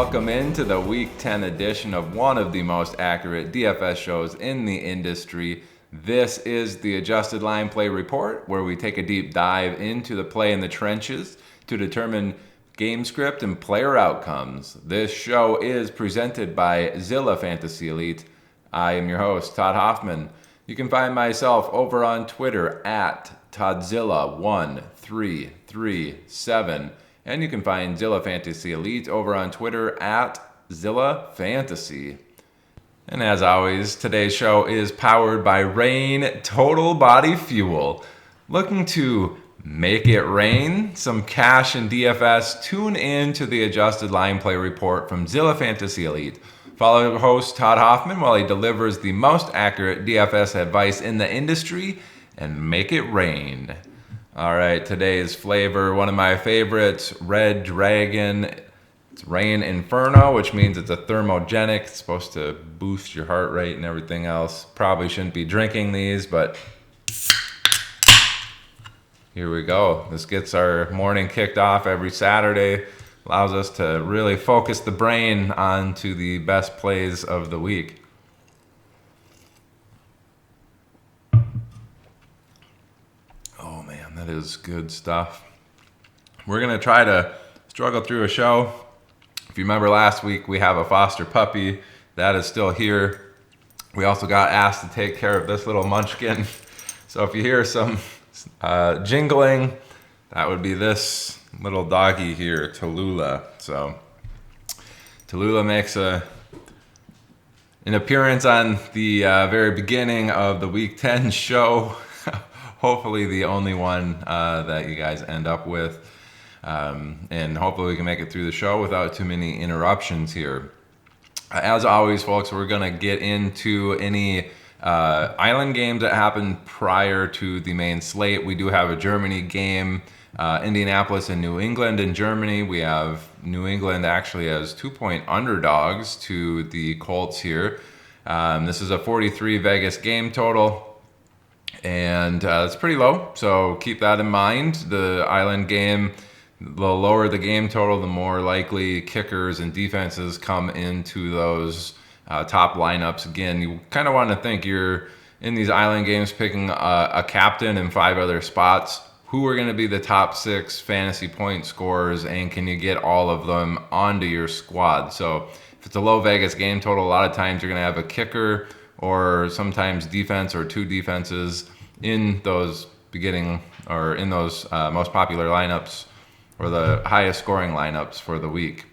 welcome into the Week 10 edition of one of the most accurate DFS shows in the industry. This is the Adjusted Line Play Report, where we take a deep dive into the play in the trenches to determine game script and player outcomes. This show is presented by Zilla Fantasy Elite. I am your host, Todd Hoffman. You can find myself over on Twitter at ToddZilla1337. And you can find Zilla Fantasy Elite over on Twitter at Zilla Fantasy. And as always, today's show is powered by Rain Total Body Fuel. Looking to make it rain, some cash in DFS? Tune in to the Adjusted Line Play Report from Zilla Fantasy Elite. Follow your host Todd Hoffman while he delivers the most accurate DFS advice in the industry and make it rain. All right, today's flavor, one of my favorites, Red Dragon. It's Rain Inferno, which means it's a thermogenic. It's supposed to boost your heart rate and everything else. Probably shouldn't be drinking these, but here we go. This gets our morning kicked off every Saturday. Allows us to really focus the brain onto the best plays of the week. That is good stuff. We're going to try to struggle through a show. If you remember last week, we have a foster puppy. That is still here. We also got asked to take care of this little munchkin. So if you hear some jingling, that would be this little doggy here, Tallulah. So Tallulah makes an appearance on the very beginning of the Week 10 show. Hopefully the only one that you guys end up with. And hopefully we can make it through the show without too many interruptions here. As always, folks, we're going to get into any island games that happened prior to the main slate. We do have a Germany game, Indianapolis and New England in Germany. We have New England actually as 2-point underdogs to the Colts here. This is a 43 Vegas game total. And it's pretty low, so keep that in mind. The island game, the lower the game total, the more likely kickers and defenses come into those top lineups. Again, you kind of want to think you're in these island games picking a captain and 5 other spots. Who are going to be the top 6 fantasy point scorers, and can you get all of them onto your squad? So if it's a low Vegas game total, a lot of times you're going to have a kicker or sometimes defense or 2 defenses in those beginning or in those most popular lineups or the highest scoring lineups for the week.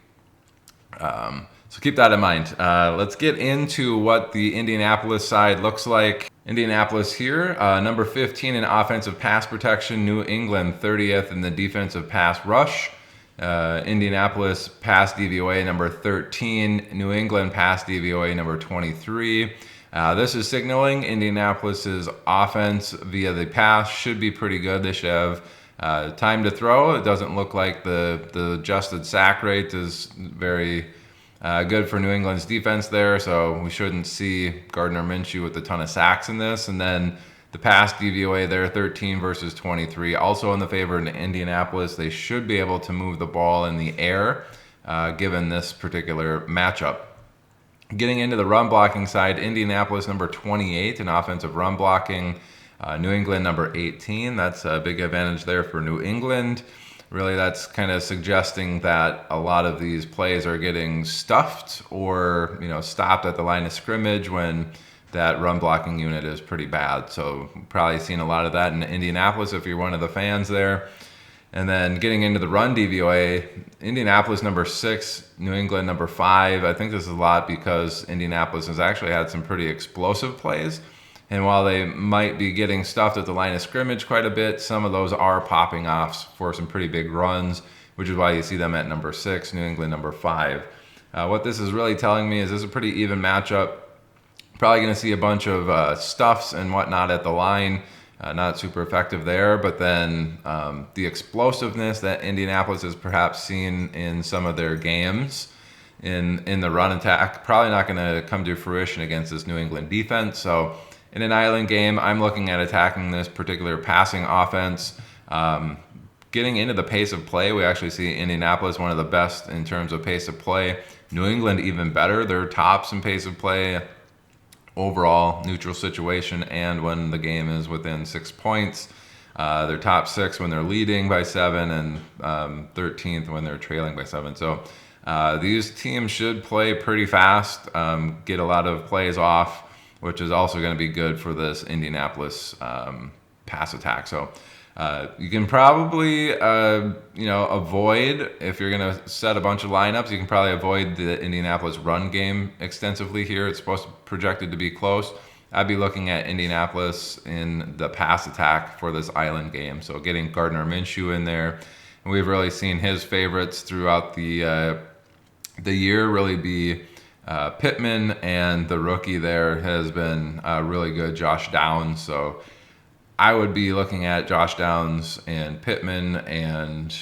So keep that in mind. Let's get into what the Indianapolis side looks like. Indianapolis here, number 15 in offensive pass protection. New England 30th in the defensive pass rush. Indianapolis pass DVOA number 13. New England pass DVOA number 23. This is signaling Indianapolis's offense via the pass should be pretty good. They should have time to throw. It doesn't look like the adjusted sack rate is very good for New England's defense there, so we shouldn't see Gardner Minshew with a ton of sacks in this. And then the pass DVOA there, 13 versus 23, also in the favor of Indianapolis. They should be able to move the ball in the air given this particular matchup. Getting into the run blocking side, Indianapolis number 28 in offensive run blocking. New England number 18. That's a big advantage there for New England. Really, that's kind of suggesting that a lot of these plays are getting stuffed or stopped at the line of scrimmage when that run blocking unit is pretty bad. So probably seen a lot of that in Indianapolis if you're one of the fans there. And then getting into the run DVOA, Indianapolis number 6, New England number 5. I think this is a lot because Indianapolis has actually had some pretty explosive plays. And while they might be getting stuffed at the line of scrimmage quite a bit, some of those are popping off for some pretty big runs, which is why you see them at number 6, New England number 5. What this is really telling me is this is a pretty even matchup. Probably going to see a bunch of stuffs and whatnot at the line. Not super effective there, but then the explosiveness that Indianapolis has perhaps seen in some of their games in the run attack, probably not going to come to fruition against this New England defense. So in an island game, I'm looking at attacking this particular passing offense. Getting into the pace of play, we actually see Indianapolis one of the best in terms of pace of play. New England even better. They're tops in pace of play, overall neutral situation, and when the game is within 6 points. They're top 6 when they're leading by 7, and 13th when they're trailing by 7. So these teams should play pretty fast, get a lot of plays off, which is also going to be good for this Indianapolis pass attack. So you can probably, avoid, if you're going to set a bunch of lineups, you can probably avoid the Indianapolis run game extensively here. It's projected to be close. I'd be looking at Indianapolis in the pass attack for this island game. So getting Gardner Minshew in there. And we've really seen his favorites throughout the year really be Pittman, and the rookie there has been really good, Josh Downs. So I would be looking at Josh Downs and Pittman and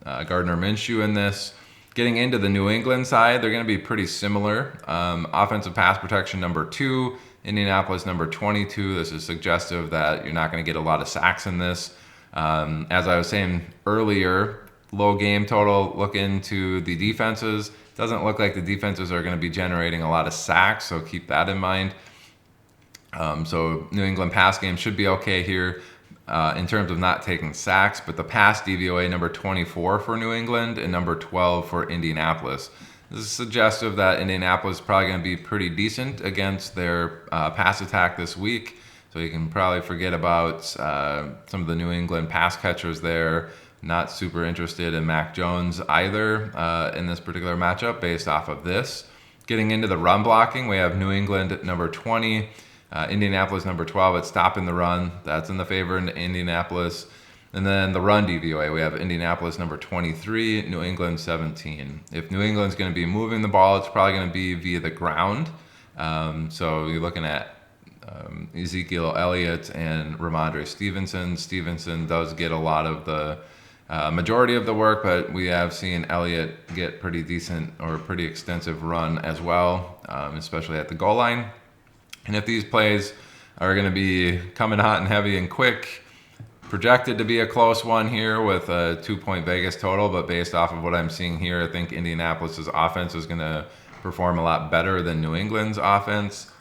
Gardner Minshew in this. Getting into the New England side, they're going to be pretty similar. Offensive pass protection number 2, Indianapolis number 22. This is suggestive that you're not going to get a lot of sacks in this. As I was saying earlier, low game total. Look into the defenses. Doesn't look like the defenses are going to be generating a lot of sacks, so keep that in mind. So New England pass game should be okay here in terms of not taking sacks, but the pass DVOA number 24 for New England and number 12 for Indianapolis. This is suggestive that Indianapolis is probably going to be pretty decent against their pass attack this week. So you can probably forget about some of the New England pass catchers there. Not super interested in Mac Jones either in this particular matchup based off of this. Getting into the run blocking, we have New England at number 20, Indianapolis number 12 at stopping the run. That's in the favor in Indianapolis. And then the run DVOA, we have Indianapolis number 23, New England 17. If New England's going to be moving the ball, it's probably going to be via the ground. So you're looking at Ezekiel Elliott and Ramondre Stevenson. Stevenson does get a lot of the majority of the work, but we have seen Elliott get pretty decent or pretty extensive run as well, especially at the goal line. And if these plays are going to be coming hot and heavy and quick, projected to be a close one here with a 2-point Vegas total, but based off of what I'm seeing here, I think Indianapolis's offense is going to perform a lot better than New England's offense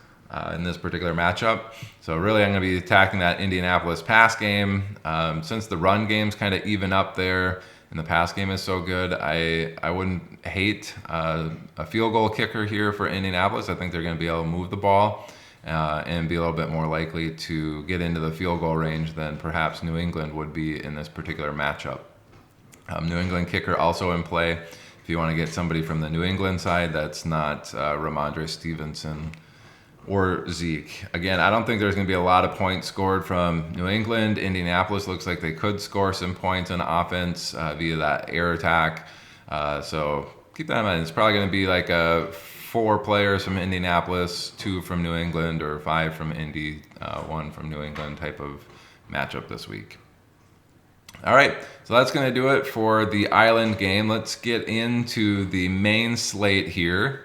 in this particular matchup. So really I'm going to be attacking that Indianapolis pass game. Since the run game's kind of even up there and the pass game is so good, I wouldn't hate a field goal kicker here for Indianapolis. I think they're going to be able to move the ball and be a little bit more likely to get into the field goal range than perhaps New England would be in this particular matchup. New England kicker also in play. If you want to get somebody from the New England side that's not Ramondre Stevenson or Zeke. Again, I don't think there's going to be a lot of points scored from New England. Indianapolis looks like they could score some points on offense via that air attack. So keep that in mind. It's probably going to be like 4 players from Indianapolis, 2 from New England, or 5 from Indy, 1 from New England type of matchup this week. All right, so that's going to do it for the Island game. Let's get into the main slate here.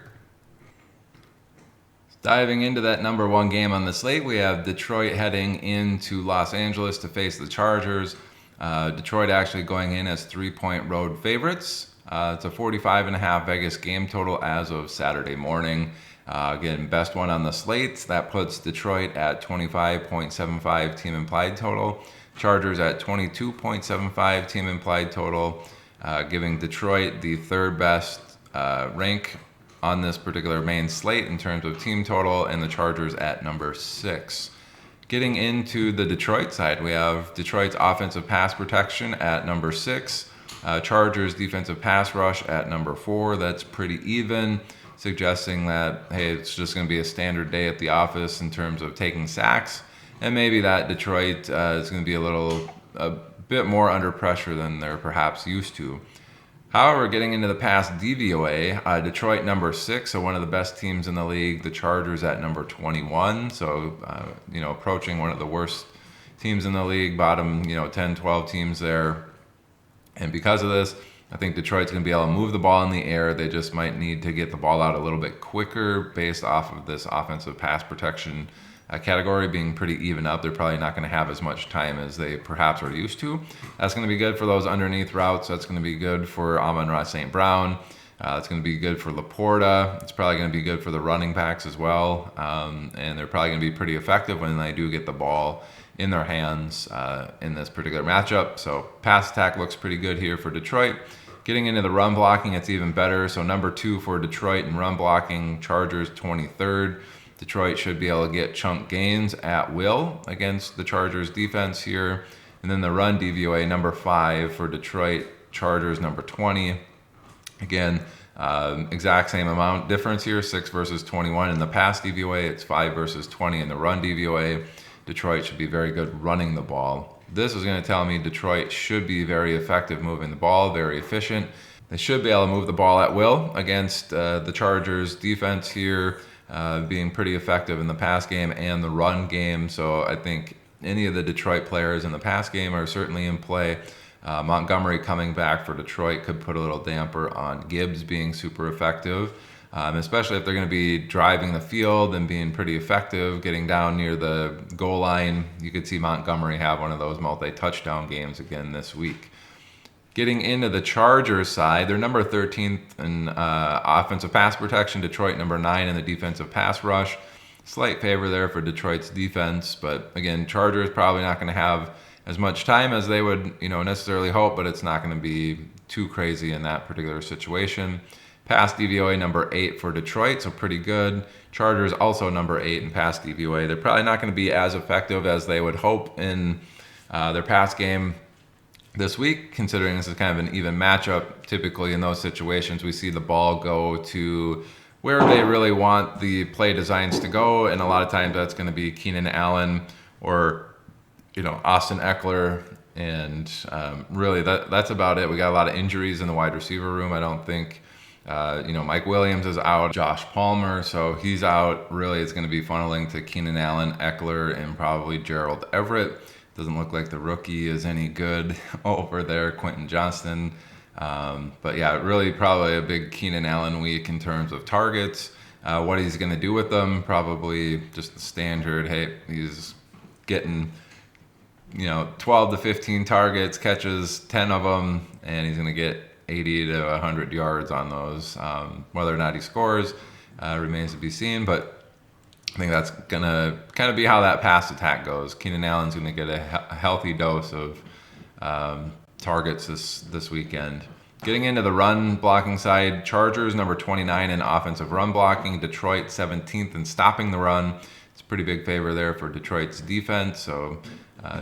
Diving into that number 1 game on the slate, we have Detroit heading into Los Angeles to face the Chargers. Detroit actually going in as 3-point road favorites. It's a 45.5 Vegas game total as of Saturday morning. Again, best one on the slate. That puts Detroit at 25.75 team implied total. Chargers at 22.75 team implied total, giving Detroit the 3rd best rank on this particular main slate in terms of team total, and the Chargers at number 6. Getting into the Detroit side, we have Detroit's offensive pass protection at number 6, Chargers defensive pass rush at number 4. That's pretty even, suggesting that, hey, it's just going to be a standard day at the office in terms of taking sacks, and maybe that Detroit is going to be a bit more under pressure than they're perhaps used to. However, getting into the pass DVOA, Detroit number 6, so one of the best teams in the league. The Chargers at number 21, so approaching one of the worst teams in the league, bottom 10, 12 teams there. And because of this, I think Detroit's going to be able to move the ball in the air. They just might need to get the ball out a little bit quicker based off of this offensive pass protection category being pretty even up. They're probably not going to have as much time as they perhaps are used to. That's going to be good for those underneath routes. That's going to be good for Amon-Ra St. Brown. It's going to be good for Laporta. It's probably going to be good for the running backs as well. And they're probably going to be pretty effective when they do get the ball in their hands in this particular matchup. So pass attack looks pretty good here for Detroit. Getting into the run blocking, it's even better. So number 2 for Detroit in run blocking, Chargers 23rd. Detroit should be able to get chunk gains at will against the Chargers defense here. And then the run DVOA, number 5 for Detroit, Chargers number 20. Again, exact same amount difference here, 6 versus 21. In the pass DVOA, it's 5 versus 20. In the run DVOA, Detroit should be very good running the ball. This is going to tell me Detroit should be very effective moving the ball, very efficient. They should be able to move the ball at will against the Chargers defense here, being pretty effective in the pass game and the run game. So I think any of the Detroit players in the pass game are certainly in play. Montgomery coming back for Detroit could put a little damper on Gibbs being super effective, especially if they're going to be driving the field and being pretty effective, getting down near the goal line. You could see Montgomery have one of those multi-touchdown games again this week. Getting into the Chargers side, they're number 13th in offensive pass protection, Detroit number 9 in the defensive pass rush. Slight favor there for Detroit's defense, but again, Chargers probably not going to have as much time as they would, necessarily hope, but it's not going to be too crazy in that particular situation. Pass DVOA number 8 for Detroit, so pretty good. Chargers also number 8 in pass DVOA. They're probably not going to be as effective as they would hope in their pass game this week, considering this is kind of an even matchup. Typically in those situations, we see the ball go to where they really want the play designs to go, and a lot of times that's going to be Keenan Allen or Austin Eckler, and really that's about it. We got a lot of injuries in the wide receiver room. I don't think, Mike Williams is out, Josh Palmer, so he's out. Really, it's going to be funneling to Keenan Allen, Eckler, and probably Gerald Everett. Doesn't look like the rookie is any good over there, Quentin Johnston. But yeah, really probably a big Keenan Allen week in terms of targets. What he's going to do with them, probably just the standard. Hey, he's getting 12 to 15 targets, catches 10 of them, and he's going to get 80 to 100 yards on those. Whether or not he scores remains to be seen, but I think that's going to kind of be how that pass attack goes. Keenan Allen's going to get a healthy dose of targets this weekend. Getting into the run blocking side, Chargers number 29 in offensive run blocking, Detroit 17th in stopping the run. It's a pretty big favor there for Detroit's defense, so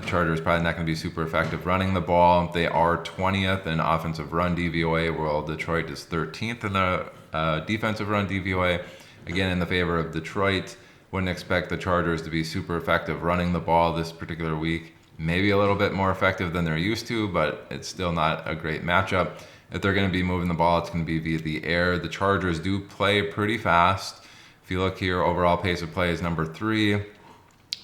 Chargers probably not going to be super effective running the ball. They are 20th in offensive run DVOA, while Detroit is 13th in the defensive run DVOA. Again, in the favor of Detroit. Wouldn't expect the Chargers to be super effective running the ball this particular week. Maybe a little bit more effective than they're used to, but it's still not a great matchup. If they're going to be moving the ball, it's going to be via the air. The Chargers do play pretty fast. If you look here, overall pace of play is number 3.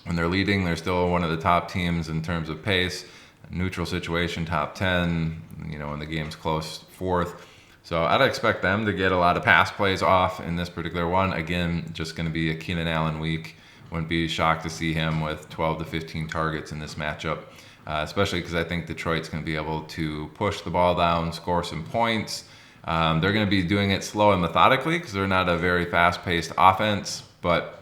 When they're leading, they're still one of the top teams in terms of pace. Neutral situation, top 10. When the game's close, 4th. So I'd expect them to get a lot of pass plays off in this particular one. Again, just going to be a Keenan Allen week. Wouldn't be shocked to see him with 12 to 15 targets in this matchup, especially because I think Detroit's going to be able to push the ball down, score some points. They're going to be doing it slow and methodically because they're not a very fast-paced offense, but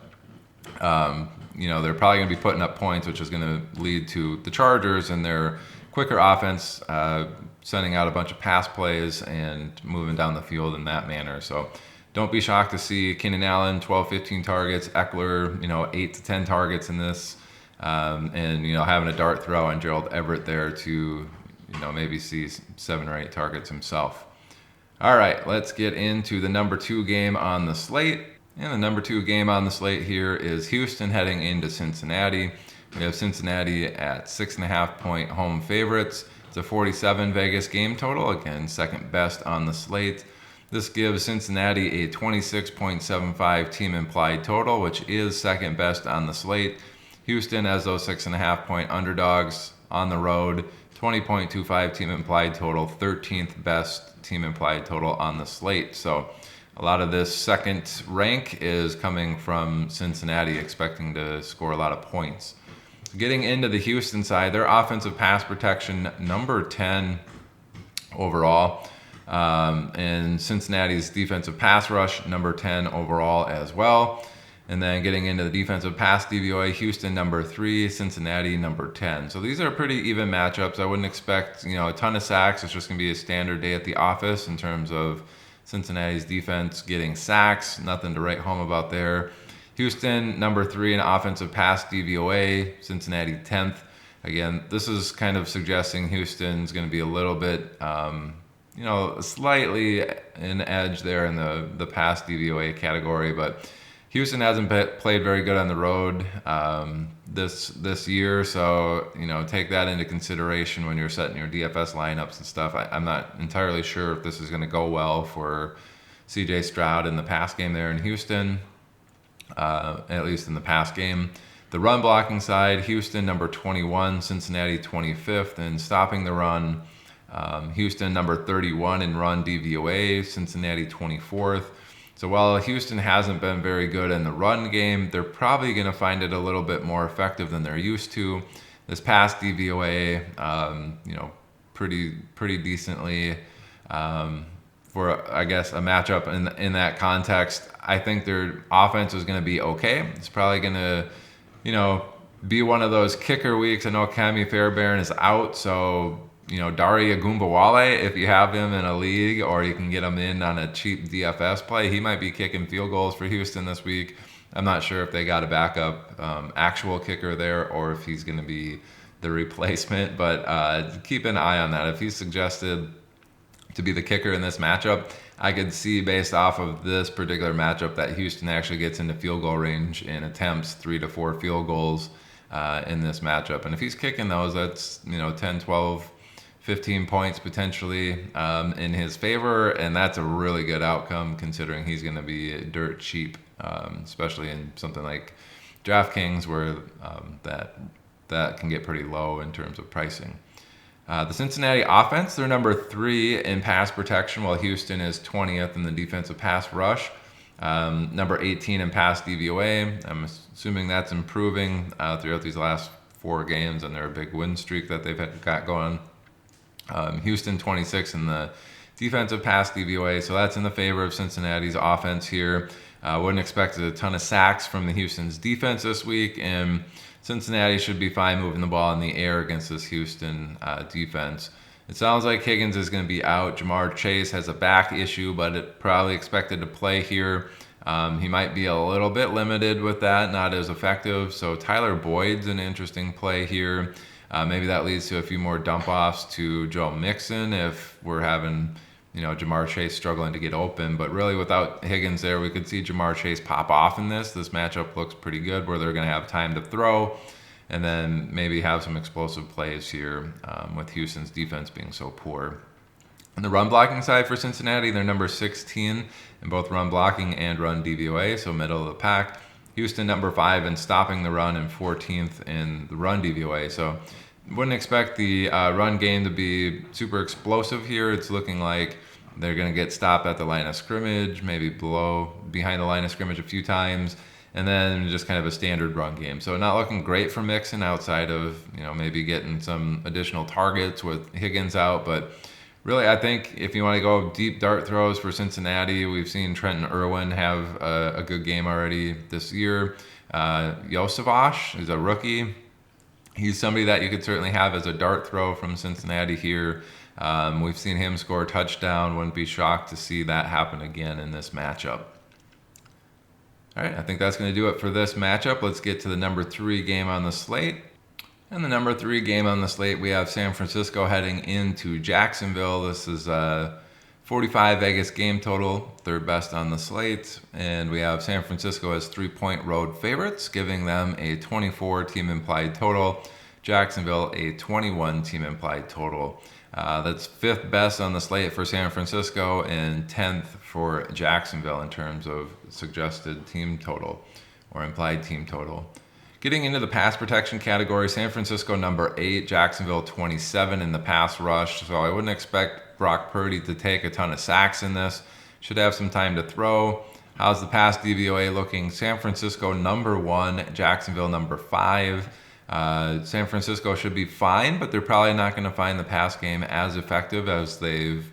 they're probably going to be putting up points, which is going to lead to the Chargers and their quicker offense, sending out a bunch of pass plays and moving down the field in that manner. So don't be shocked to see Keenan Allen 12, 15 targets, Eckler 8 to 10 targets in this, and having a dart throw on Gerald Everett there to maybe see 7 or 8 targets himself. All right, let's get into the number 2 game on the slate. And the number 2 game on the slate here is Houston heading into Cincinnati. We have Cincinnati at 6.5-point home favorites. It's a 47 Vegas game total, again, second best on the slate. This gives Cincinnati a 26.75 team implied total, which is second best on the slate. Houston, as those 6.5-point underdogs on the road, 20.25 team implied total, 13th best team implied total on the slate. So a lot of this second rank is coming from Cincinnati, expecting to score a lot of points. Getting into the Houston side, their offensive pass protection, number 10 overall. And Cincinnati's defensive pass rush, number 10 overall as well. And then getting into the defensive pass DVOA, Houston number 3, Cincinnati number 10. So these are pretty even matchups. I wouldn't expect, a ton of sacks. It's just going to be a standard day at the office in terms of Cincinnati's defense getting sacks. Nothing to write home about there. Houston number 3 in offensive pass DVOA, Cincinnati 10th. Again, this is kind of suggesting Houston's going to be a little bit, slightly an edge there in the pass DVOA category, but Houston hasn't played very good on the road this year, so take that into consideration when you're setting your DFS lineups and stuff. I'm not entirely sure if this is going to go well for C.J. Stroud in the pass game there in Houston, at least in the pass game. The run blocking side, Houston number 21, Cincinnati 25th in stopping the run. Houston number 31 in run DVOA, Cincinnati 24th. So while Houston hasn't been very good in the run game, they're probably going to find it a little bit more effective than they're used to. This past DVOA, pretty decently for, I guess, a matchup in that context. I think their offense is going to be okay. It's probably going to, be one of those kicker weeks. I know Kami Fairbairn is out, so Dari Agumbawale, if you have him in a league or you can get him in on a cheap DFS play, he might be kicking field goals for Houston this week. I'm not sure if they got a backup actual kicker there or if he's going to be the replacement, but keep an eye on that. If he's suggested to be the kicker in this matchup, I could see based off of this particular matchup that Houston actually gets into field goal range and attempts 3 to 4 field goals in this matchup. And if he's kicking those, that's 10, 12, 15 points potentially in his favor, and that's a really good outcome considering he's going to be dirt cheap, especially in something like DraftKings where that can get pretty low in terms of pricing. The Cincinnati offense, they're number 3 in pass protection, while Houston is 20th in the defensive pass rush. Number 18 in pass DVOA. I'm assuming that's improving throughout these last 4 games and their big win streak that they've got going. Houston 26 in the defensive pass DVOA, so that's in the favor of Cincinnati's offense here. Wouldn't expect a ton of sacks from the Houston's defense this week, and Cincinnati should be fine moving the ball in the air against this Houston defense. It sounds like Higgins is going to be out. Jamar Chase has a back issue, but it probably expected to play here. He might be a little bit limited with that, not as effective. So Tyler Boyd's an interesting play here. Maybe that leads to a few more dump-offs to Joe Mixon if we're having Jamar Chase struggling to get open. But really without Higgins there, we could see Jamar Chase pop off in this. This matchup looks pretty good where they're going to have time to throw and then maybe have some explosive plays here with Houston's defense being so poor. On the run blocking side for Cincinnati, they're number 16 in both run blocking and run DVOA, so middle of the pack. Houston number 5 in stopping the run and 14th in the run DVOA. So wouldn't expect the run game to be super explosive here. It's looking like they're going to get stopped at the line of scrimmage, maybe behind the line of scrimmage a few times, and then just kind of a standard run game. So not looking great for Mixon outside of maybe getting some additional targets with Higgins out. But really, I think if you want to go deep dart throws for Cincinnati, we've seen Trenton Irwin have a good game already this year. Yosavash is a rookie. He's somebody that you could certainly have as a dart throw from Cincinnati here. We've seen him score a touchdown. Wouldn't be shocked to see that happen again in this matchup. All right, I think that's going to do it for this matchup. Let's get to the number 3 game on the slate. And the number 3 game on the slate, we have San Francisco heading into Jacksonville. This is a 45 Vegas game total, third best on the slate. And we have San Francisco as 3-point road favorites, giving them a 24 team implied total. Jacksonville, a 21 team implied total. That's 5th best on the slate for San Francisco and 10th for Jacksonville in terms of suggested team total or implied team total. Getting into the pass protection category, San Francisco number 8, Jacksonville 27 in the pass rush. So I wouldn't expect Brock Purdy to take a ton of sacks in this. Should have some time to throw. How's the pass DVOA looking? San Francisco number 1, Jacksonville number 5. San Francisco should be fine, but they're probably not going to find the pass game as effective as they've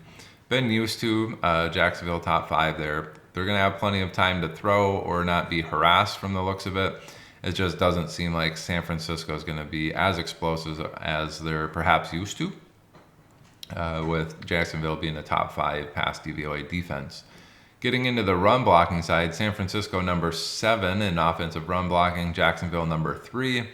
been used to Jacksonville top 5 there. They're going to have plenty of time to throw or not be harassed from the looks of it. It just doesn't seem like San Francisco is going to be as explosive as they're perhaps used to, with Jacksonville being a top 5 pass DVOA defense. Getting into the run blocking side, San Francisco number 7 in offensive run blocking, Jacksonville number 3.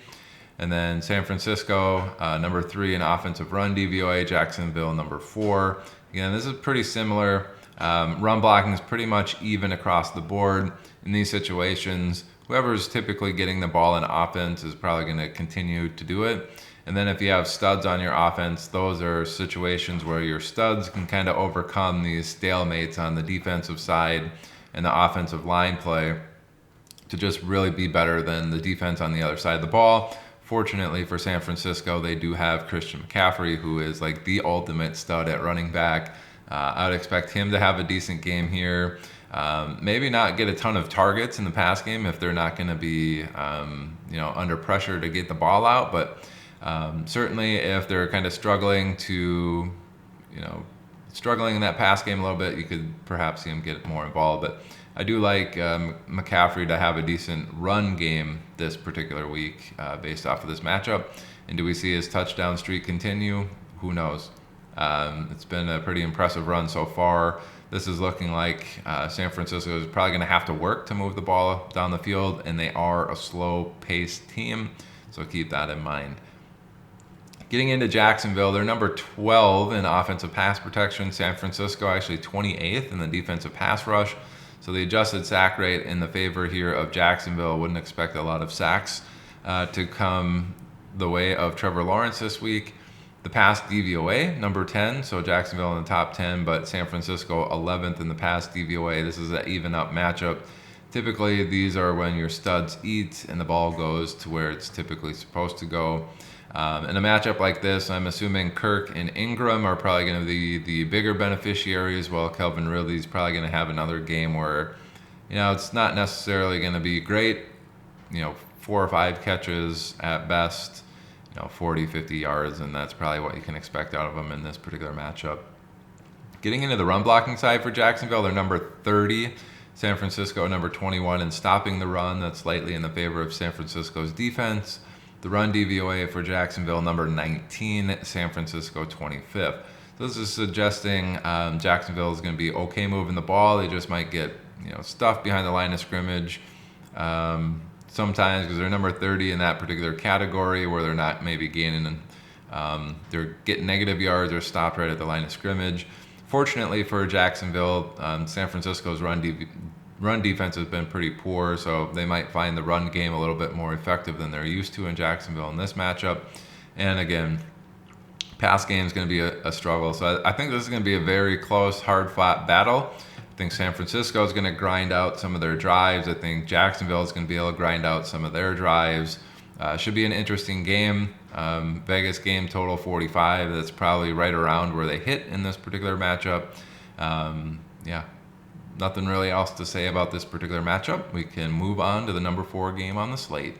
And then San Francisco number 3 in offensive run DVOA, Jacksonville number 4. Again, this is pretty similar. Run blocking is pretty much even across the board in these situations. Whoever's typically getting the ball in offense is probably going to continue to do it. And then if you have studs on your offense, those are situations where your studs can kind of overcome these stalemates on the defensive side and the offensive line play to just really be better than the defense on the other side of the ball. Fortunately for San Francisco, they do have Christian McCaffrey, who is like the ultimate stud at running back. I would expect him to have a decent game here. Maybe not get a ton of targets in the pass game if they're not going to be under pressure to get the ball out, but certainly if they're kind of struggling in that pass game a little bit, you could perhaps see him get more involved. But I do like McCaffrey to have a decent run game this particular week based off of this matchup. And do we see his touchdown streak continue? Who knows? It's been a pretty impressive run so far. This is looking like San Francisco is probably going to have to work to move the ball down the field, and they are a slow-paced team, so keep that in mind. Getting into Jacksonville, they're number 12 in offensive pass protection. San Francisco actually 28th in the defensive pass rush. So the adjusted sack rate in the favor here of Jacksonville. Wouldn't expect a lot of sacks to come the way of Trevor Lawrence this week. The pass DVOA, number 10, so Jacksonville in the top 10, but San Francisco 11th in the pass DVOA. This is an even up matchup. Typically, these are when your studs eat and the ball goes to where it's typically supposed to go. In a matchup like this, I'm assuming Kirk and Ingram are probably going to be the bigger beneficiaries, while Calvin Ridley's probably going to have another game where, it's not necessarily going to be great. 4 or 5 catches at best, 40, 50 yards, and that's probably what you can expect out of them in this particular matchup. Getting into the run blocking side for Jacksonville, they're number 30. San Francisco number 21 in stopping the run. That's slightly in the favor of San Francisco's defense. The run DVOA for Jacksonville, number 19, San Francisco 25th. So this is suggesting Jacksonville is going to be okay moving the ball. They just might get stuffed behind the line of scrimmage sometimes because they're number 30 in that particular category where they're not maybe gaining, they're getting negative yards or stopped right at the line of scrimmage. Fortunately for Jacksonville, San Francisco's run defense has been pretty poor, so they might find the run game a little bit more effective than they're used to in Jacksonville in this matchup. And again, pass game is going to be a struggle. So I think this is going to be a very close, hard-fought battle. I think San Francisco is going to grind out some of their drives. I think Jacksonville is going to be able to grind out some of their drives. Should be an interesting game. Vegas game total 45. That's probably right around where they hit in this particular matchup. Nothing really else to say about this particular matchup. We can move on to the number 4 game on the slate.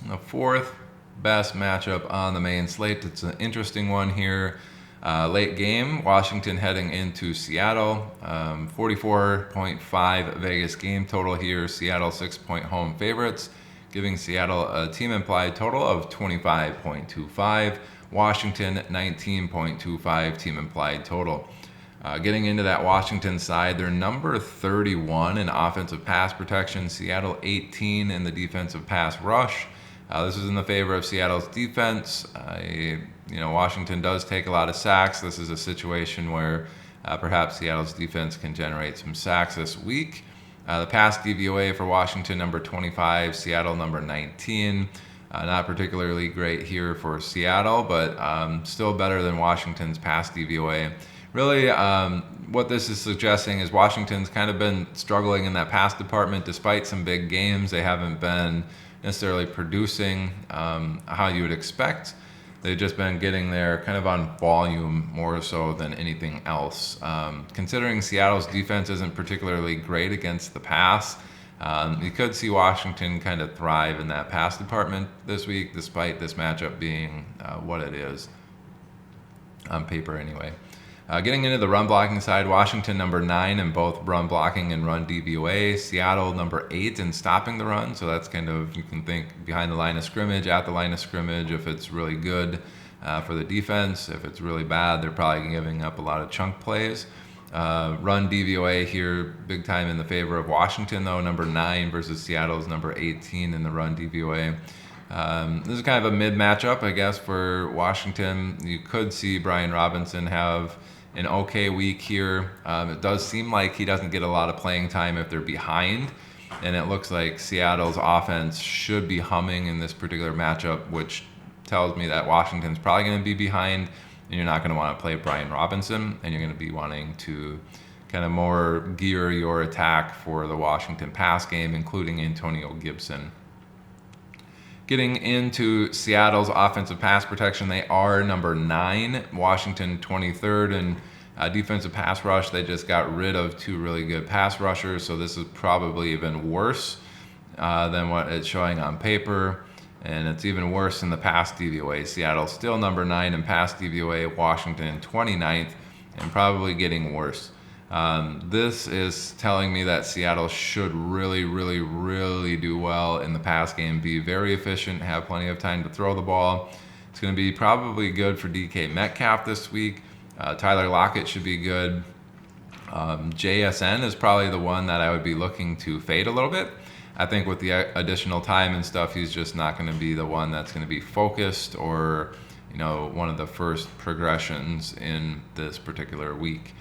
The fourth best matchup on the main slate. It's an interesting one here. Late game, Washington heading into Seattle. 44.5 Vegas game total here. Seattle 6-point home favorites, giving Seattle a team implied total of 25.25. Washington 19.25 team implied total. Getting into that Washington side, they're number 31 in offensive pass protection. Seattle 18 in the defensive pass rush. This is in the favor of Seattle's defense. Washington does take a lot of sacks. This is a situation where perhaps Seattle's defense can generate some sacks this week. The pass DVOA for Washington, number 25, Seattle, number 19. Not particularly great here for Seattle, but still better than Washington's pass DVOA. Really, what this is suggesting is Washington's kind of been struggling in that pass department despite some big games. They haven't been necessarily producing how you would expect. They've just been getting there kind of on volume more so than anything else. Considering Seattle's defense isn't particularly great against the pass, you could see Washington kind of thrive in that pass department this week, despite this matchup being what it is on paper anyway. Getting into the run blocking side, Washington number 9 in both run blocking and run DVOA. Seattle number 8 in stopping the run. So that's kind of, you can think behind the line of scrimmage, at the line of scrimmage, if it's really good for the defense. If it's really bad, they're probably giving up a lot of chunk plays. Run DVOA here, big time in the favor of Washington, though, number 9 versus Seattle's number 18 in the run DVOA. This is kind of a mid matchup, I guess, for Washington. You could see Brian Robinson have an okay week here. It does seem like he doesn't get a lot of playing time if they're behind, and it looks like Seattle's offense should be humming in this particular matchup, which tells me that Washington's probably going to be behind, and you're not going to want to play Brian Robinson, and you're going to be wanting to kind of more gear your attack for the Washington pass game, including Antonio Gibson. Getting into Seattle's offensive pass protection, they are number 9, Washington 23rd in defensive pass rush. They just got rid of 2 really good pass rushers, so this is probably even worse than what it's showing on paper, and it's even worse in the pass DVOA. Seattle's still number 9 in pass DVOA, Washington 29th, and probably getting worse. This is telling me that Seattle should really, really, really do well in the pass game, be very efficient, have plenty of time to throw the ball. It's going to be probably good for DK Metcalf this week. Tyler Lockett should be good. JSN is probably the one that I would be looking to fade a little bit. I think with the additional time and stuff, he's just not going to be the one that's going to be focused or, one of the first progressions in this particular week.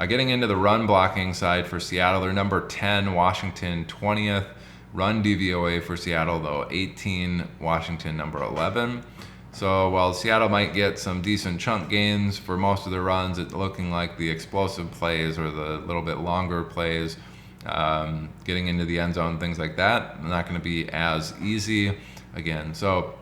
Getting into the run blocking side for Seattle, they're number 10, Washington 20th. Run DVOA for Seattle, though, 18, Washington number 11. So while Seattle might get some decent chunk gains for most of their runs, it's looking like the explosive plays or the little bit longer plays, getting into the end zone, things like that, not going to be as easy again. So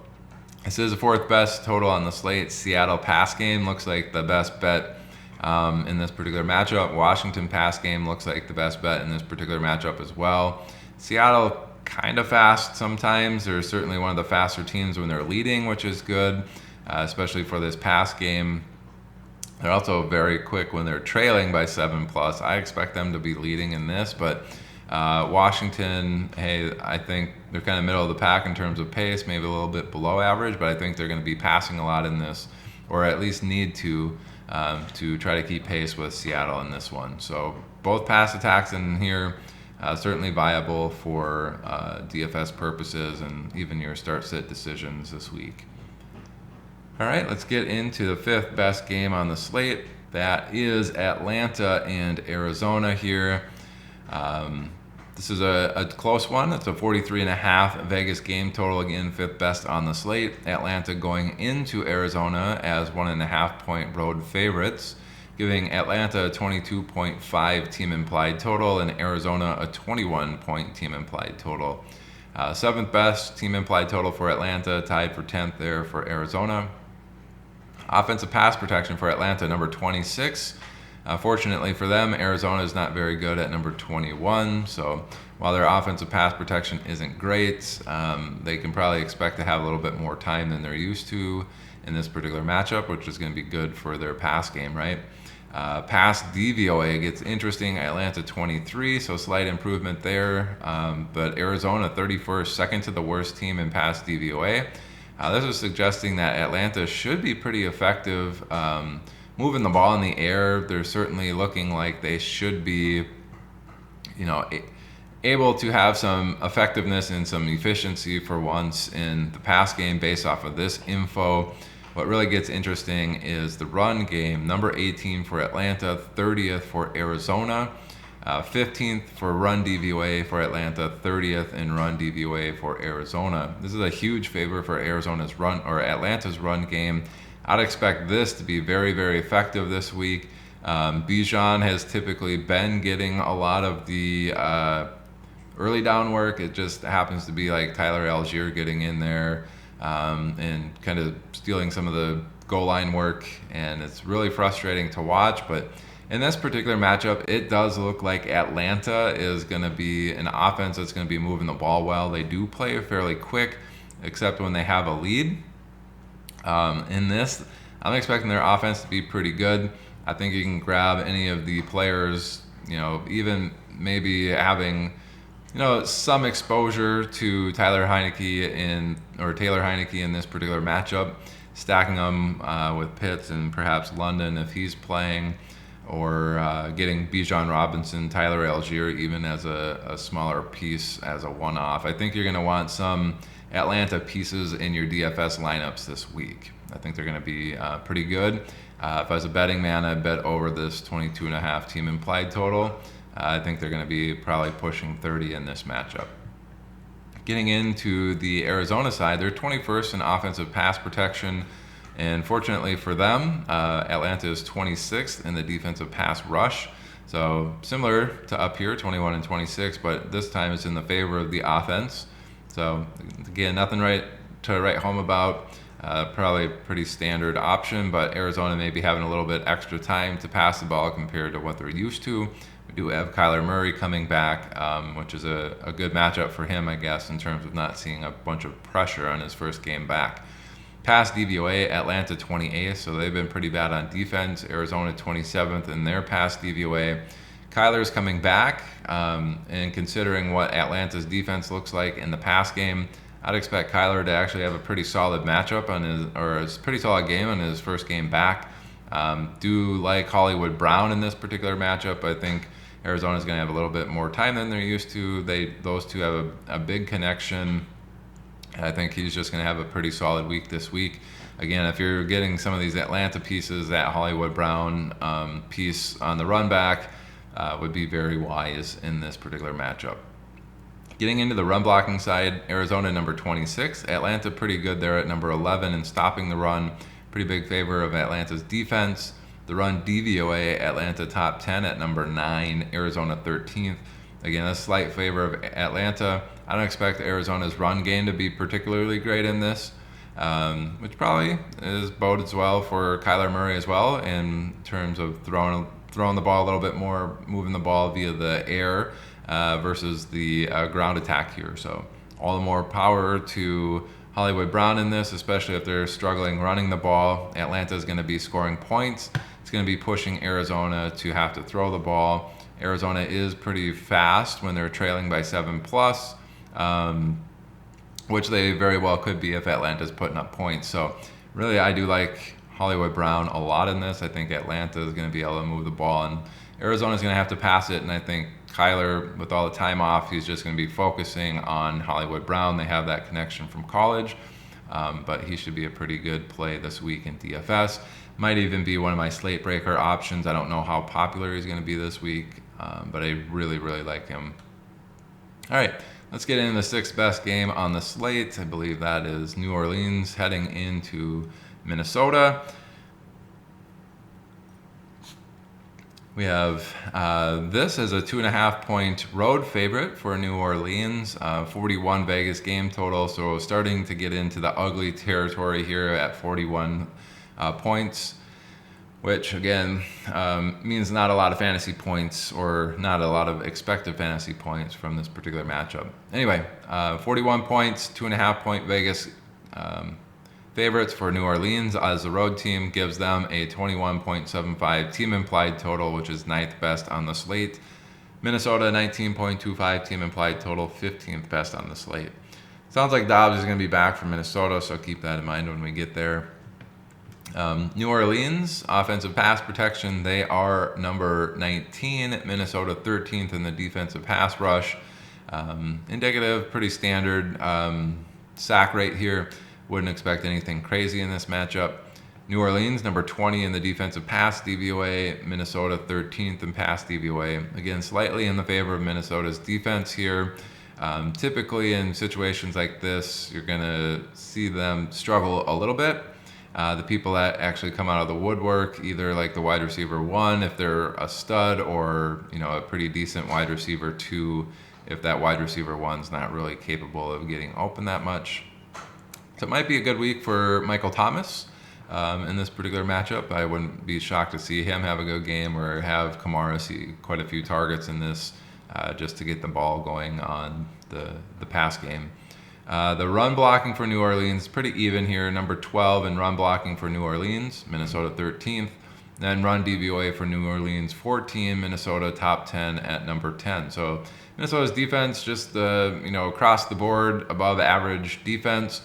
this is the 4th best total on the slate. Seattle pass game looks like the best bet in this particular matchup. Washington pass game looks like the best bet in this particular matchup as well. Seattle kind of fast sometimes. They're certainly one of the faster teams when they're leading, which is good, especially for this pass game. They're also very quick when they're trailing by 7+. I expect them to be leading in this, but Washington, I think they're kind of middle of the pack in terms of pace, maybe a little bit below average, but I think they're going to be passing a lot in this, or at least need to try to keep pace with Seattle in this one. So both pass attacks in here, certainly viable for DFS purposes and even your start-sit decisions this week. All right, let's get into the 5th best game on the slate. That is Atlanta and Arizona here. This is a close one. It's a 43.5 Vegas game total. Again, 5th best on the slate. Atlanta going into Arizona as 1.5-point road favorites, giving Atlanta a 22.5 team implied total and Arizona a 21-point team implied total. 7th best team implied total for Atlanta, tied for 10th there for Arizona. Offensive pass protection for Atlanta, number 26. Fortunately for them, Arizona is not very good at number 21. So while their offensive pass protection isn't great, they can probably expect to have a little bit more time than they're used to in this particular matchup, which is going to be good for their pass game, right? Pass DVOA gets interesting. Atlanta 23, so slight improvement there. But Arizona 31st, second to the worst team in pass DVOA. This is suggesting that Atlanta should be pretty effective moving the ball in the air. They're certainly looking like they should be, able to have some effectiveness and some efficiency for once in the pass game based off of this info. What really gets interesting is the run game. Number 18 for Atlanta, 30th for Arizona, 15th for run DVOA for Atlanta, 30th in run DVOA for Arizona. This is a huge favor for Atlanta's run game. I'd expect this to be very, very effective this week. Bijan has typically been getting a lot of the early down work. It just happens to be like Tyler Algier getting in there and kind of stealing some of the goal line work, and it's really frustrating to watch. But in this particular matchup, it does look like Atlanta is going to be an offense that's going to be moving the ball well. They do play fairly quick, except when they have a lead. In this, I'm expecting their offense to be pretty good. I think you can grab any of the players, even maybe having, some exposure to Taylor Heineke in this particular matchup, stacking them with Pitts and perhaps London if he's playing, or getting Bijan Robinson, Tyler Algier even as a smaller piece as a one-off. I think you're going to want some Atlanta pieces in your DFS lineups this week. I think they're going to be pretty good. If I was a betting man, I'd bet over this 22.5 team implied total. I think they're going to be probably pushing 30 in this matchup. Getting into the Arizona side, they're 21st in offensive pass protection. And fortunately for them, Atlanta is 26th in the defensive pass rush. So similar to up here, 21 and 26, but this time it's in the favor of the offense. So again, nothing to write home about. Probably a pretty standard option, but Arizona may be having a little bit extra time to pass the ball compared to what they're used to. We do have Kyler Murray coming back, which is a good matchup for him, I guess, in terms of not seeing a bunch of pressure on his first game back. Pass DVOA, Atlanta 28th, so they've been pretty bad on defense. Arizona 27th in their pass DVOA. Kyler's coming back, and considering what Atlanta's defense looks like in the pass game, I'd expect Kyler to actually have a pretty solid matchup a pretty solid game on his first game back. Do like Hollywood Brown in this particular matchup. I think Arizona's going to have a little bit more time than they're used to. Those two have a big connection. I think he's just going to have a pretty solid week this week. Again, if you're getting some of these Atlanta pieces, that Hollywood Brown piece on the run back would be very wise in this particular matchup. Getting into the run blocking side, Arizona number 26, Atlanta pretty good there at number 11 in stopping the run. Pretty big favor of Atlanta's defense. The run DVOA, Atlanta top 10 at number 9, Arizona 13th. Again, a slight favor of Atlanta. I don't expect Arizona's run game to be particularly great in this, which probably bodes well for Kyler Murray as well in terms of throwing the ball a little bit more, moving the ball via the air versus the ground attack here. So all the more power to Hollywood Brown in this, especially if they're struggling running the ball. Atlanta is going to be scoring points. It's going to be pushing Arizona to have to throw the ball. Arizona is pretty fast when they're trailing by 7+, which they very well could be if Atlanta's putting up points. So really, I do like Hollywood Brown a lot in this. I think Atlanta is going to be able to move the ball, and Arizona's going to have to pass it. And I think Kyler, with all the time off, he's just going to be focusing on Hollywood Brown. They have that connection from college, but he should be a pretty good play this week in DFS. Might even be one of my slate breaker options. I don't know how popular he's going to be this week, but I really, really like him. All right, let's get into the sixth best game on the slate. I believe that is New Orleans heading into Minnesota. We have this as a 2.5-point road favorite for New Orleans, 41 Vegas game total. So starting to get into the ugly territory here at 41 points, which again means not a lot of fantasy points or not a lot of expected fantasy points from this particular matchup. Anyway, 41 points, 2.5-point Vegas favorites for New Orleans as the road team gives them a 21.75 team implied total, which is 9th best on the slate. Minnesota 19.25 team implied total, 15th best on the slate. Sounds like Dobbs is going to be back from Minnesota, so keep that in mind when we get there. New Orleans offensive pass protection, they are number 19, Minnesota 13th in the defensive pass rush. Indicative, pretty standard sack rate here. Wouldn't expect anything crazy in this matchup. New Orleans, number 20 in the defensive pass DVOA. Minnesota, 13th in pass DVOA. Again, slightly in the favor of Minnesota's defense here. Typically in situations like this, you're going to see them struggle a little bit. The people that actually come out of the woodwork, either like the wide receiver 1, if they're a stud, or a pretty decent wide receiver 2, if that wide receiver 1's not really capable of getting open that much. So it might be a good week for Michael Thomas in this particular matchup. I wouldn't be shocked to see him have a good game, or have Kamara see quite a few targets in this just to get the ball going on the pass game. The run blocking for New Orleans is pretty even here. Number 12 in run blocking for New Orleans, Minnesota 13th. then run DVOA for New Orleans 14, Minnesota top 10 at number 10. So Minnesota's defense just across the board above average defense.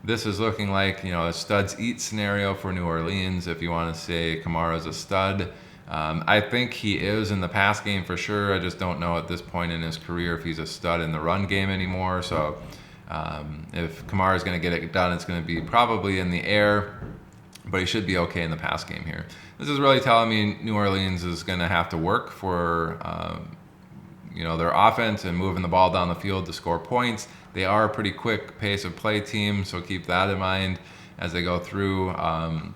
This is looking like a studs eat scenario for New Orleans. If you want to say Kamara's a stud, I think he is in the pass game for sure. I just don't know at this point in his career if he's a stud in the run game anymore. So if Kamara is going to get it done, it's going to be probably in the air, but he should be okay in the pass game here. This is really telling me New Orleans is going to have to work for their offense and moving the ball down the field to score points. They are a pretty quick pace of play team, so keep that in mind as they go through.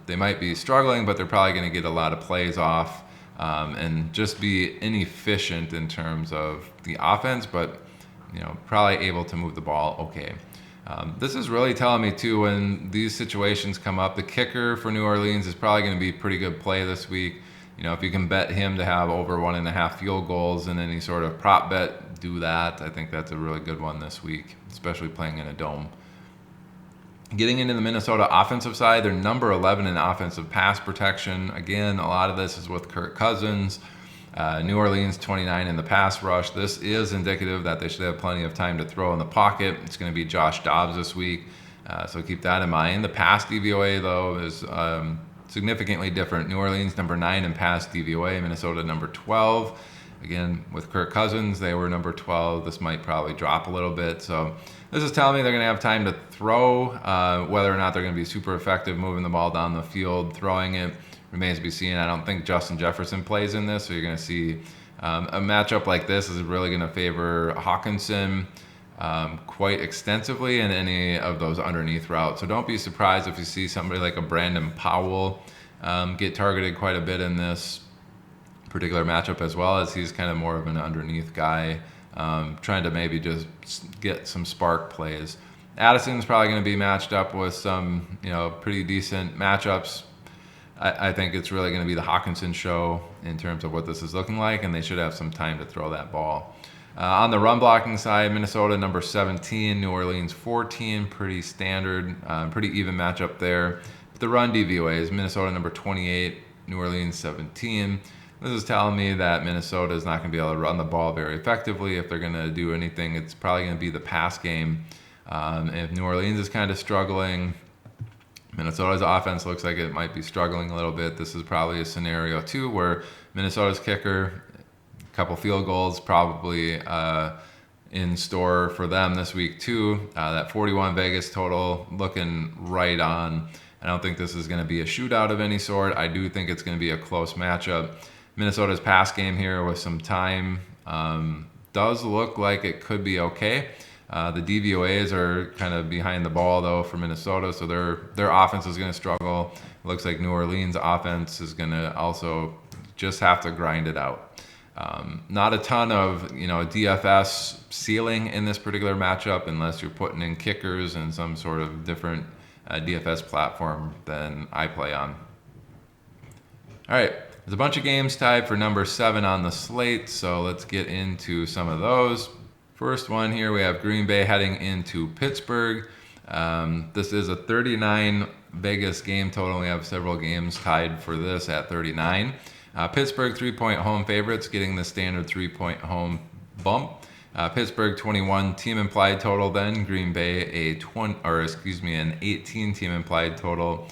They might be struggling, but they're probably going to get a lot of plays off and just be inefficient in terms of the offense, but probably able to move the ball okay. This is really telling me too, when these situations come up, the kicker for New Orleans is probably going to be a pretty good play this week. If you can bet him to have over 1.5 field goals in any sort of prop bet, do that. I think that's a really good one this week, especially playing in a dome. Getting into the Minnesota offensive side, they're number 11 in offensive pass protection. Again, a lot of this is with Kirk Cousins. New Orleans 29 in the pass rush. This is indicative that they should have plenty of time to throw in the pocket. It's going to be Josh Dobbs this week, so keep that in mind. The pass DVOA, though, is significantly different. New Orleans number 9 in pass DVOA, Minnesota number 12. Again, with Kirk Cousins, they were number 12. This might probably drop a little bit. So this is telling me they're going to have time to throw. Whether or not they're going to be super effective moving the ball down the field, throwing it, remains to be seen. I don't think Justin Jefferson plays in this, so you're going to see a matchup like this is really going to favor Hawkinson quite extensively in any of those underneath routes. So don't be surprised if you see somebody like a Brandon Powell get targeted quite a bit in this particular matchup, as well as he's kind of more of an underneath guy, trying to maybe just get some spark plays. Addison's probably going to be matched up with some pretty decent matchups. I think it's really going to be the Hawkinson show in terms of what this is looking like, and they should have some time to throw that ball. On the run blocking side, Minnesota number 17, New Orleans 14, pretty standard, pretty even matchup there. But the run DVOA is Minnesota number 28, New Orleans 17. This is telling me that Minnesota is not going to be able to run the ball very effectively. If they're going to do anything, it's probably going to be the pass game. If New Orleans is kind of struggling, Minnesota's offense looks like it might be struggling a little bit. This is probably a scenario too where Minnesota's kicker, a couple field goals probably in store for them this week too. That 41 Vegas total looking right on. I don't think this is going to be a shootout of any sort. I do think it's going to be a close matchup. Minnesota's pass game here with some time does look like it could be okay. The DVOAs are kind of behind the ball, though, for Minnesota, so their offense is going to struggle. It looks like New Orleans' offense is going to also just have to grind it out. Not a ton of DFS ceiling in this particular matchup unless you're putting in kickers and some sort of different DFS platform than I play on. All right, there's a bunch of games tied for number 7 on the slate, so let's get into some of those. First one here, we have Green Bay heading into Pittsburgh. This is a 39 Vegas game total. We have several games tied for this at 39. Pittsburgh 3-point home favorites, getting the standard 3-point home bump. Pittsburgh 21 team implied total. Then Green Bay an 18 team implied total.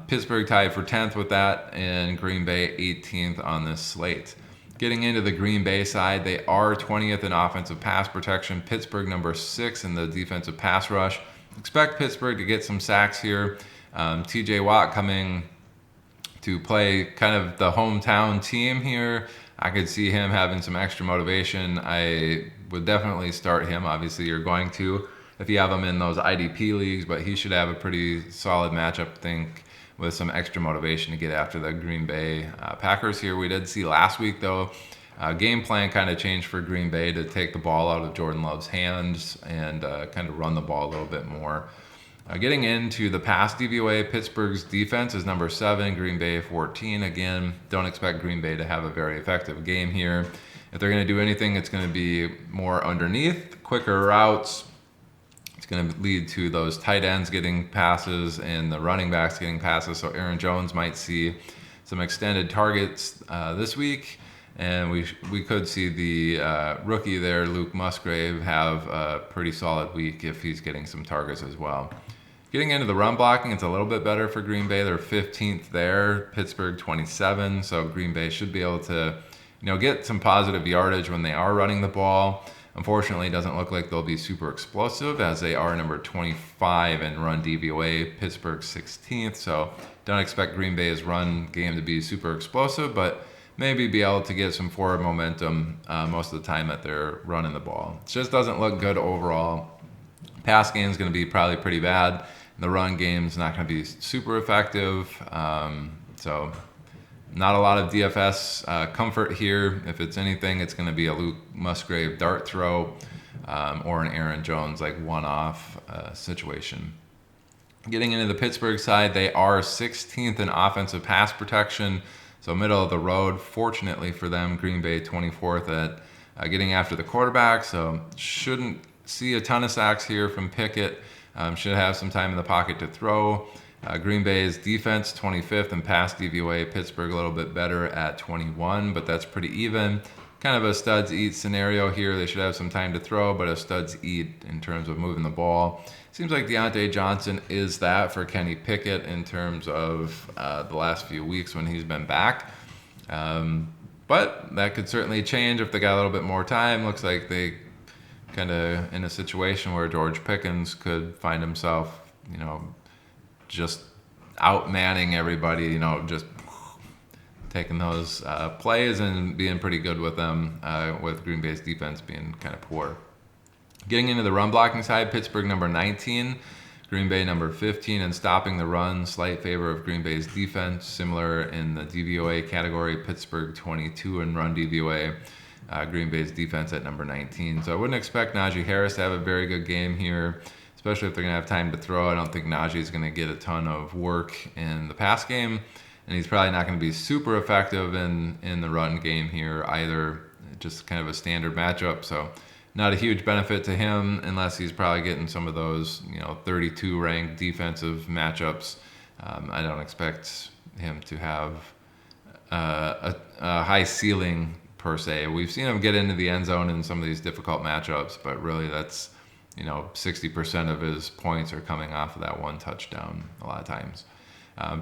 Pittsburgh tied for 10th with that, and Green Bay 18th on this slate. Getting into the Green Bay side, they are 20th in offensive pass protection. Pittsburgh number 6 in the defensive pass rush. Expect Pittsburgh to get some sacks here. TJ Watt coming to play kind of the hometown team here. I could see him having some extra motivation. I would definitely start him. Obviously, you're going to if you have him in those IDP leagues, but he should have a pretty solid matchup, I think, with some extra motivation to get after the Green Bay Packers here. We did see last week, though, game plan kind of changed for Green Bay to take the ball out of Jordan Love's hands and kind of run the ball a little bit more. Getting into the pass DVOA, Pittsburgh's defense is number 7, Green Bay 14. Again, don't expect Green Bay to have a very effective game here. If they're going to do anything, it's going to be more underneath, quicker routes. It's going to lead to those tight ends getting passes and the running backs getting passes. So Aaron Jones might see some extended targets this week. And we could see the rookie there, Luke Musgrave, have a pretty solid week if he's getting some targets as well. Getting into the run blocking, it's a little bit better for Green Bay. They're 15th there, Pittsburgh 27. So Green Bay should be able to, get some positive yardage when they are running the ball. Unfortunately, it doesn't look like they'll be super explosive as they are number 25 in run DVOA, Pittsburgh 16th. So don't expect Green Bay's run game to be super explosive, but maybe be able to get some forward momentum most of the time that they're running the ball. It just doesn't look good overall. Pass game is going to be probably pretty bad. The run game's not going to be super effective. So not a lot of DFS comfort here. If it's anything, it's going to be a Luke Musgrave dart throw or an Aaron Jones one-off situation. Getting into the Pittsburgh side, they are 16th in offensive pass protection. So middle of the road. Fortunately for them, Green Bay 24th at getting after the quarterback. So shouldn't see a ton of sacks here from Pickett. Should have some time in the pocket to throw. Green Bay's defense 25th in pass DVOA. Pittsburgh a little bit better at 21, but that's pretty even. Kind of a studs eat scenario here. They should have some time to throw, but a studs eat in terms of moving the ball. Seems like Deontay Johnson is that for Kenny Pickett in terms of the last few weeks when he's been back. But that could certainly change if they got a little bit more time. Looks like they kind of in a situation where George Pickens could find himself, just outmanning everybody, just taking those plays and being pretty good with them, with Green Bay's defense being kind of poor. Getting into the run blocking side, Pittsburgh number 19, Green Bay number 15, and stopping the run, slight favor of Green Bay's defense. Similar in the DVOA category, Pittsburgh 22 in run DVOA, Green Bay's defense at number 19. So I wouldn't expect Najee Harris to have a very good game here, especially if they're going to have time to throw. I don't think Najee is going to get a ton of work in the pass game, and he's probably not going to be super effective in the run game here either. Just kind of a standard matchup, so not a huge benefit to him unless he's probably getting some of those 32 ranked defensive matchups. I don't expect him to have a high ceiling per se. We've seen him get into the end zone in some of these difficult matchups, but really that's 60% of his points are coming off of that one touchdown a lot of times.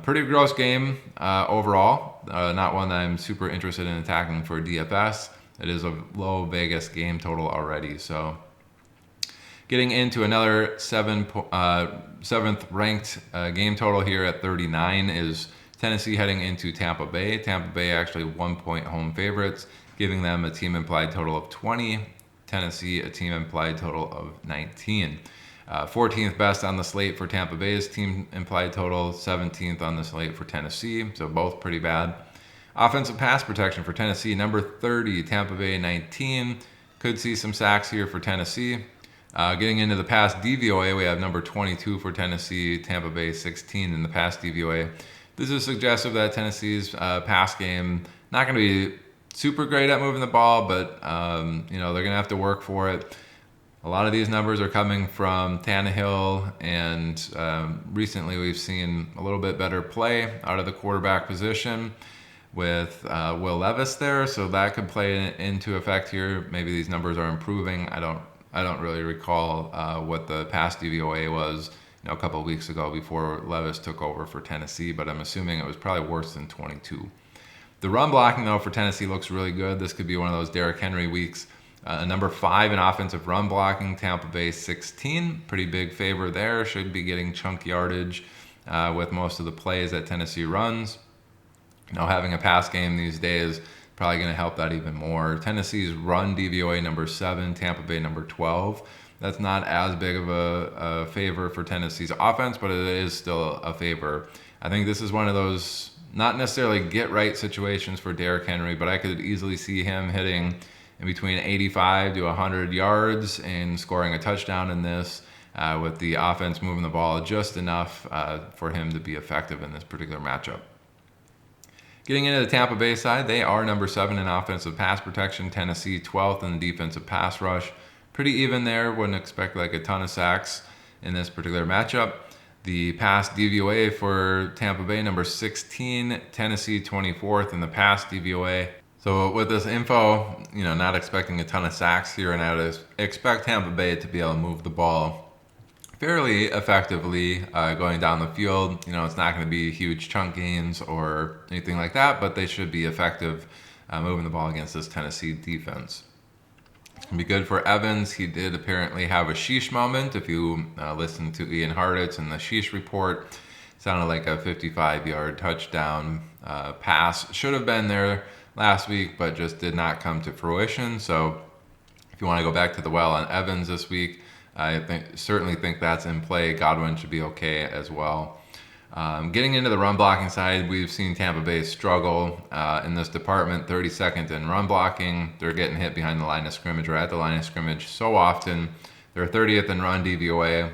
Pretty gross game overall. Not one that I'm super interested in attacking for DFS. It is a low Vegas game total already. So getting into another seventh ranked game total here at 39 is Tennessee heading into Tampa Bay. Tampa Bay actually 1 point home favorites, giving them a team implied total of 20. Tennessee a team implied total of 19. 14th best on the slate for Tampa Bay's team implied total, 17th on the slate for Tennessee, so both pretty bad. Offensive pass protection for Tennessee, number 30, Tampa Bay 19. Could see some sacks here for Tennessee. Getting into the pass DVOA, we have number 22 for Tennessee, Tampa Bay 16 in the pass DVOA. This is suggestive that Tennessee's pass game not going to be super great at moving the ball, but they're going to have to work for it. A lot of these numbers are coming from Tannehill, and recently we've seen a little bit better play out of the quarterback position with Will Levis there, so that could play into effect here. Maybe these numbers are improving. I don't really recall what the pass DVOA was a couple of weeks ago before Levis took over for Tennessee, but I'm assuming it was probably worse than 22. The run blocking, though, for Tennessee looks really good. This could be one of those Derrick Henry weeks. Number 5 in offensive run blocking, Tampa Bay 16. Pretty big favor there. Should be getting chunk yardage with most of the plays that Tennessee runs. Having a pass game these days probably going to help that even more. Tennessee's run DVOA number 7, Tampa Bay number 12. That's not as big of a favor for Tennessee's offense, but it is still a favor. I think this is one of those not necessarily get-right situations for Derrick Henry, but I could easily see him hitting in between 85 to 100 yards and scoring a touchdown in this, with the offense moving the ball just enough for him to be effective in this particular matchup. Getting into the Tampa Bay side, they are number 7 in offensive pass protection. Tennessee 12th in the defensive pass rush. Pretty even there. Wouldn't expect a ton of sacks in this particular matchup. The pass DVOA for Tampa Bay, number 16, Tennessee 24th in the pass DVOA. So with this info, not expecting a ton of sacks here, and I would expect Tampa Bay to be able to move the ball fairly effectively going down the field. It's not going to be huge chunk gains or anything like that, but they should be effective moving the ball against this Tennessee defense. It's going to be good for Evans. He did apparently have a sheesh moment. If you listen to Ian Hartitz and the sheesh report, it sounded like a 55-yard touchdown pass. Should have been there last week, but just did not come to fruition. So if you want to go back to the well on Evans this week, I certainly think that's in play. Godwin should be okay as well. Getting into the run blocking side, we've seen Tampa Bay struggle in this department, 32nd in run blocking. They're getting hit behind the line of scrimmage or at the line of scrimmage so often. They're 30th in run DVOA.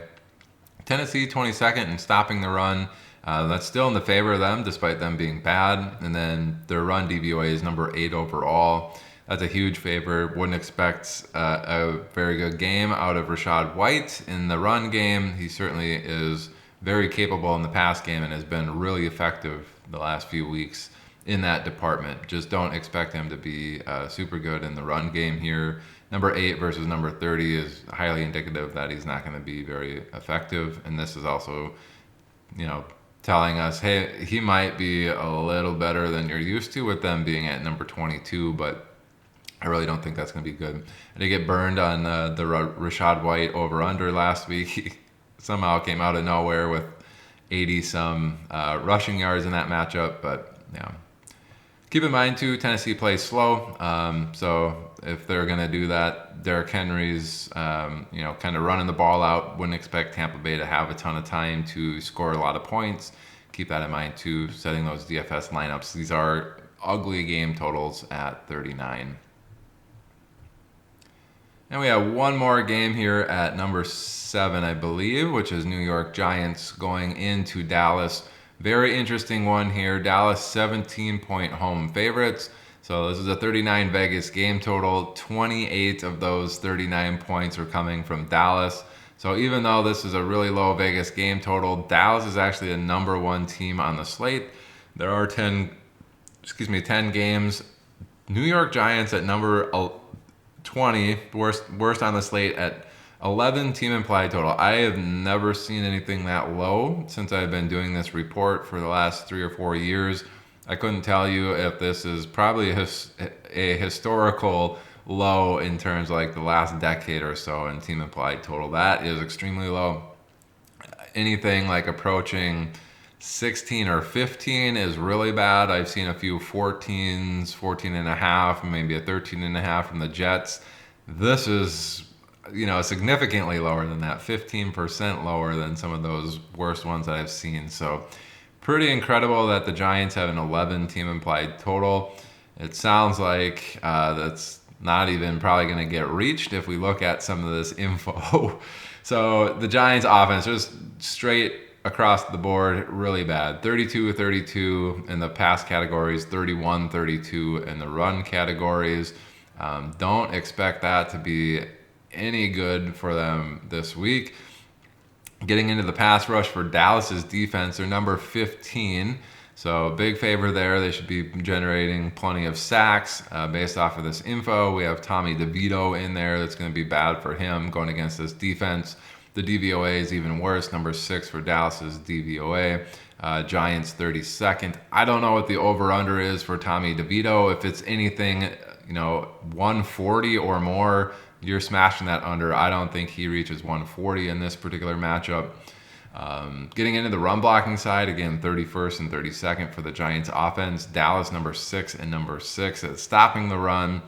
Tennessee 22nd in stopping the run. That's still in the favor of them, despite them being bad. And then their run DVOA is number 8 overall. That's a huge favor. Wouldn't expect a very good game out of Rachaad White in the run game. He certainly is very capable in the pass game and has been really effective the last few weeks in that department. Just don't expect him to be super good in the run game here. Number 8 versus number 30 is highly indicative that he's not going to be very effective. And this is also, telling us, hey, he might be a little better than you're used to with them being at number 22, but I really don't think that's going to be good. I did get burned on the Rachaad White over-under last week. He somehow came out of nowhere with 80-some rushing yards in that matchup. But, keep in mind, too, Tennessee plays slow. So if they're going to do that, Derrick Henry's, kind of running the ball out. Wouldn't expect Tampa Bay to have a ton of time to score a lot of points. Keep that in mind, too, setting those DFS lineups. These are ugly game totals at 39. And we have one more game here at number 7, I believe, which is New York Giants going into Dallas. Very interesting one here. Dallas 17-point home favorites. So this is a 39 Vegas game total. 28 of those 39 points are coming from Dallas. So even though this is a really low Vegas game total, Dallas is actually the number 1 team on the slate. There are 10 games. New York Giants at number 20, worst on the slate at 11 team implied total. I have never seen anything that low since I've been doing this report for the last 3 or 4 years. I couldn't tell you if this is probably a historical low in terms of like the last decade or so in team implied total. That is extremely low. Anything like approaching 16 or 15 is really bad. I've seen a few 14s, 14 and a half, maybe a 13 and a half from the Jets. This is, significantly lower than that, 15% lower than some of those worst ones that I've seen. So pretty incredible that the Giants have an 11 team implied total. It sounds like that's not even probably going to get reached if we look at some of this info. So the Giants offense just straight across the board, really bad. 32-32 in the pass categories, 31-32 in the run categories. Don't expect that to be any good for them this week. Getting into the pass rush for Dallas's defense, they're number 15. So big favor there. They should be generating plenty of sacks based off of this info. We have Tommy DeVito in there. That's going to be bad for him going against this defense. The DVOA is even worse, number 6 for Dallas's DVOA. Giants 32nd. I don't know what the over-under is for Tommy DeVito. If it's anything, 140 or more, you're smashing that under. I don't think he reaches 140 in this particular matchup. Getting into the run blocking side, again, 31st and 32nd for the Giants offense. Dallas number 6 and number 6 at stopping the run.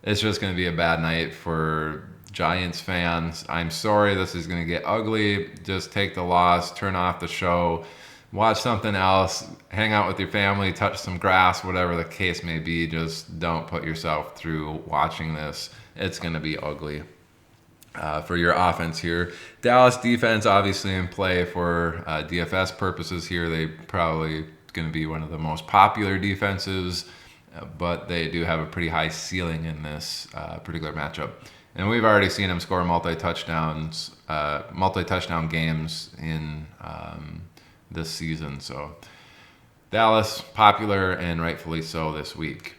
It's just going to be a bad night for Giants fans. I'm sorry, this is going to get ugly. Just take the loss, turn off the show, watch something else, hang out with your family, touch some grass, whatever the case may be. Just don't put yourself through watching this. It's going to be ugly for your offense here. Dallas defense obviously in play for DFS purposes here. They probably going to be one of the most popular defenses, but they do have a pretty high ceiling in this particular matchup. And we've already seen him score multi-touchdowns multi-touchdown games in this season. So Dallas, popular and rightfully so this week.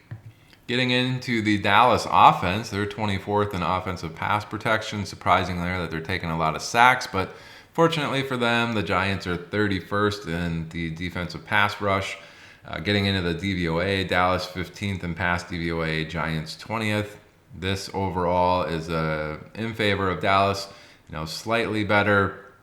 Getting into the Dallas offense, they're 24th in offensive pass protection. Surprising there that they're taking a lot of sacks, but fortunately for them, the Giants are 31st in the defensive pass rush. Getting into the DVOA, Dallas 15th in pass DVOA, Giants 20th. This overall is in favor of Dallas. Slightly better,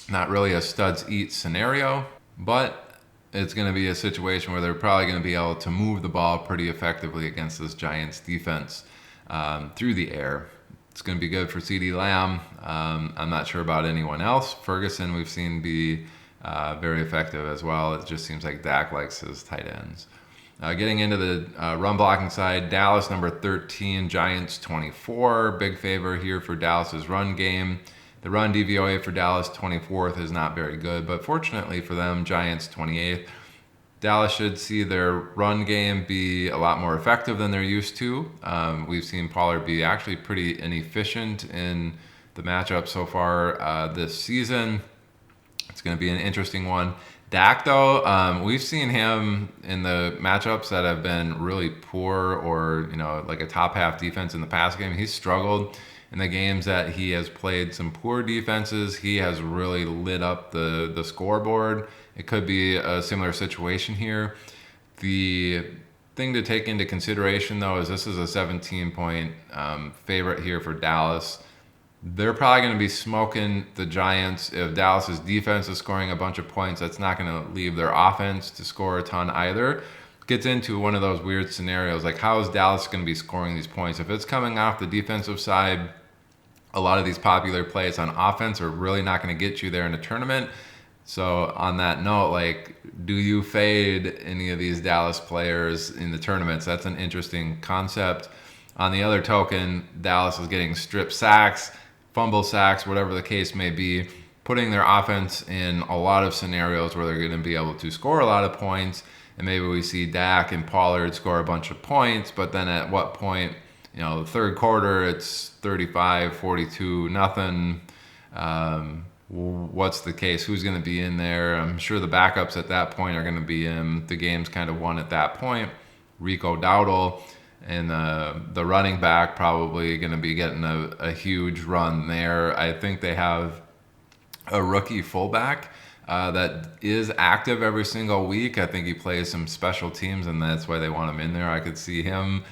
not really a studs eat scenario, but it's going to be a situation where they're probably going to be able to move the ball pretty effectively against this Giants defense through the air. It's going to be good for CeeDee Lamb. I'm not sure about anyone else. Ferguson we've seen be very effective as well. It just seems like Dak likes his tight ends. Getting into the run blocking side, Dallas number 13, Giants 24. Big favor here for Dallas's run game. The run DVOA for Dallas 24th is not very good, but fortunately for them, Giants 28th. Dallas should see their run game be a lot more effective than they're used to. We've seen Pollard be actually pretty inefficient in the matchup so far this season. It's going to be an interesting one. Dak, though, we've seen him in the matchups that have been really poor or, like a top half defense in the pass game. He's struggled. In the games that he has played some poor defenses, he has really lit up the scoreboard. It could be a similar situation here. The thing to take into consideration, though, is this is a 17-point favorite here for Dallas. They're probably going to be smoking the Giants. If Dallas's defense is scoring a bunch of points, that's not going to leave their offense to score a ton either. Gets into one of those weird scenarios, like how is Dallas going to be scoring these points? If it's coming off the defensive side, a lot of these popular plays on offense are really not going to get you there in a tournament. So on that note, do you fade any of these Dallas players in the tournaments? That's an interesting concept. On the other token, Dallas is getting strip sacks, fumble sacks, whatever the case may be, putting their offense in a lot of scenarios where they're going to be able to score a lot of points. And maybe we see Dak and Pollard score a bunch of points, but then at what point, the third quarter, it's 35-42, nothing. What's the case? Who's going to be in there? I'm sure the backups at that point are going to be in. The game's kind of won at that point. Rico Dowdle and the running back probably going to be getting a huge run there. I think they have a rookie fullback that is active every single week. I think he plays some special teams, and that's why they want him in there. I could see him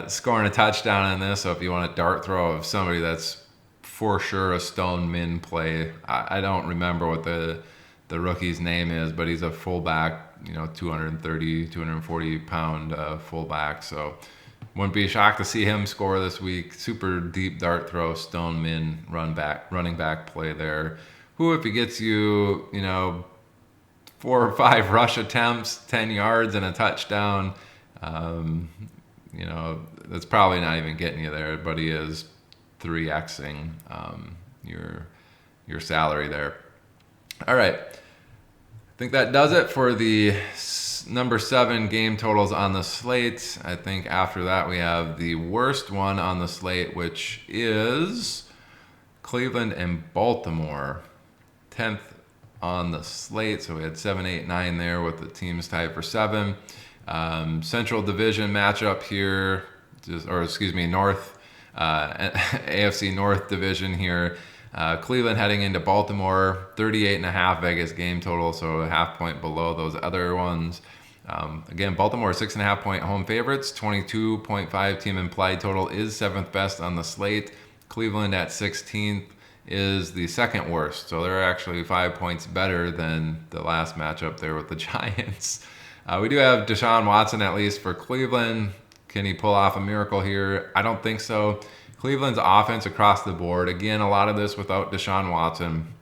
scoring a touchdown in this. So if you want a dart throw of somebody that's for sure a Stone Min play, I don't remember what the rookie's name is, but he's a fullback, 230, 240 pound fullback. So wouldn't be shocked to see him score this week. Super deep dart throw, Stone Min running back play there. Who, if he gets you, 4 or 5 rush attempts, 10 yards and a touchdown, that's probably not even getting you there, but he is 3xing your salary there. All right. I think that does it for the number 7 game totals on the slate. I think after that we have the worst one on the slate, which is Cleveland and Baltimore. 10th on the slate. So we had 7, 8, 9 there with the teams tied for 7. Central Division matchup here, North, AFC North Division here. Cleveland heading into Baltimore, 38.5 Vegas game total, so a half point below those other ones. Again, Baltimore 6.5 point home favorites, 22.5 team implied total is 7th best on the slate. Cleveland at 16th is the second worst, so they're actually 5 points better than the last matchup there with the Giants. We do have Deshaun Watson at least for Cleveland. Can he pull off a miracle here? I don't think so. Cleveland's offense across the board, again, a lot of this without Deshaun Watson.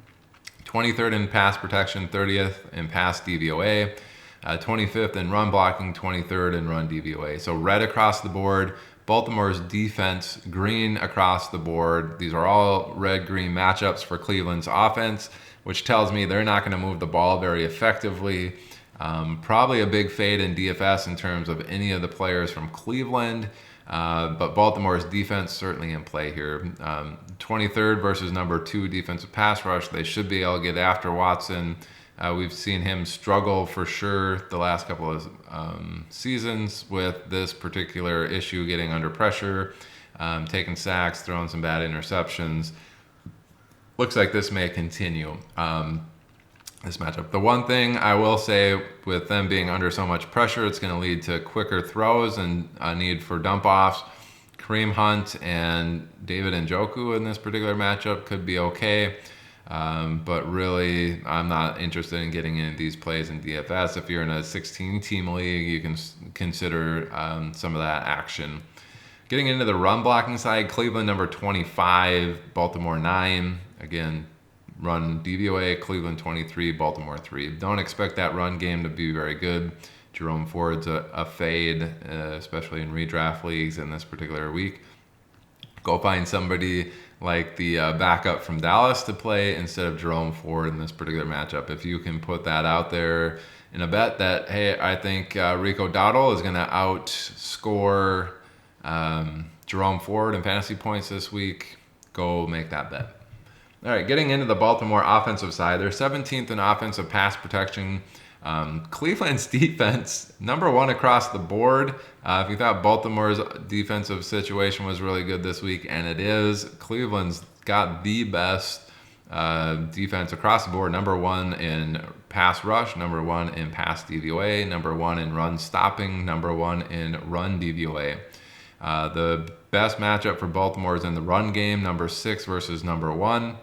23rd in pass protection, 30th in pass DVOA, 25th in run blocking, 23rd in run DVOA. So red across the board. Baltimore's defense, green across the board. These are all red-green matchups for Cleveland's offense, which tells me they're not going to move the ball very effectively. Probably a big fade in DFS in terms of any of the players from Cleveland. But Baltimore's defense certainly in play here. 23rd versus number 2 defensive pass rush. They should be able to get after Watson. We've seen him struggle for sure the last couple of seasons with this particular issue, getting under pressure, taking sacks, throwing some bad interceptions. Looks like this may continue, this matchup. The one thing I will say with them being under so much pressure, it's going to lead to quicker throws and a need for dump-offs. Kareem Hunt and David Njoku in this particular matchup could be okay. But really, I'm not interested in getting into these plays in DFS. If you're in a 16-team league, you can consider some of that action. Getting into the run blocking side, Cleveland number 25, Baltimore 9. Again, run DVOA, Cleveland 23, Baltimore 3. Don't expect that run game to be very good. Jerome Ford's a fade, especially in redraft leagues in this particular week. Go find somebody like the backup from Dallas to play instead of Jerome Ford in this particular matchup. If you can put that out there in a bet that, hey, I think Rico Dowdle is going to outscore Jerome Ford in fantasy points this week, go make that bet. All right, getting into the Baltimore offensive side, they're 17th in offensive pass protection. Cleveland's defense, number 1 across the board. If you thought Baltimore's defensive situation was really good this week, and it is, Cleveland's got the best defense across the board. Number 1 in pass rush, number 1 in pass DVOA, number 1 in run stopping, number 1 in run DVOA. The best matchup for Baltimore is in the run game, number 6 versus number 1.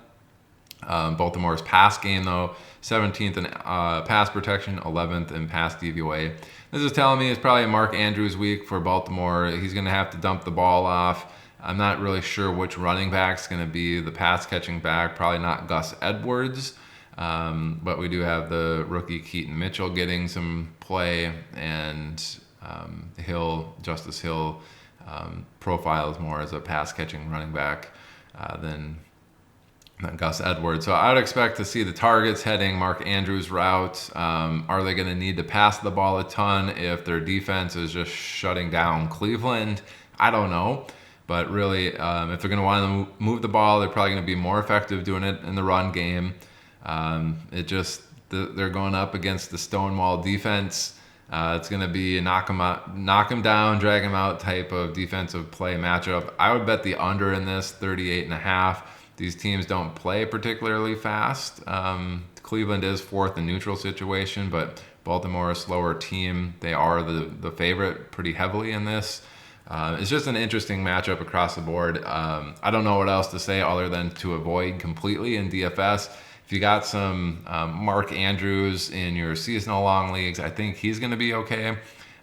Baltimore's pass game, though, 17th in pass protection, 11th in pass DVOA. This is telling me it's probably a Mark Andrews week for Baltimore. He's going to have to dump the ball off. I'm not really sure which running back's going to be the pass catching back. Probably not Gus Edwards. But we do have the rookie Keaton Mitchell getting some play, and Justice Hill profiles more as a pass catching running back than Gus Edwards. So I would expect to see the targets heading Mark Andrews' route. Are they going to need to pass the ball a ton if their defense is just shutting down Cleveland? I don't know. But really, if they're going to want to move the ball, they're probably going to be more effective doing it in the run game. They're going up against the Stonewall defense. It's going to be a knock him down, drag him out type of defensive play matchup. I would bet the under in this, 38.5. These teams don't play particularly fast. Cleveland is 4th in neutral situation, but Baltimore, a slower team. They are the favorite pretty heavily in this. It's just an interesting matchup across the board. I don't know what else to say other than to avoid completely in DFS. If you got some Mark Andrews in your seasonal long leagues, I think he's going to be okay.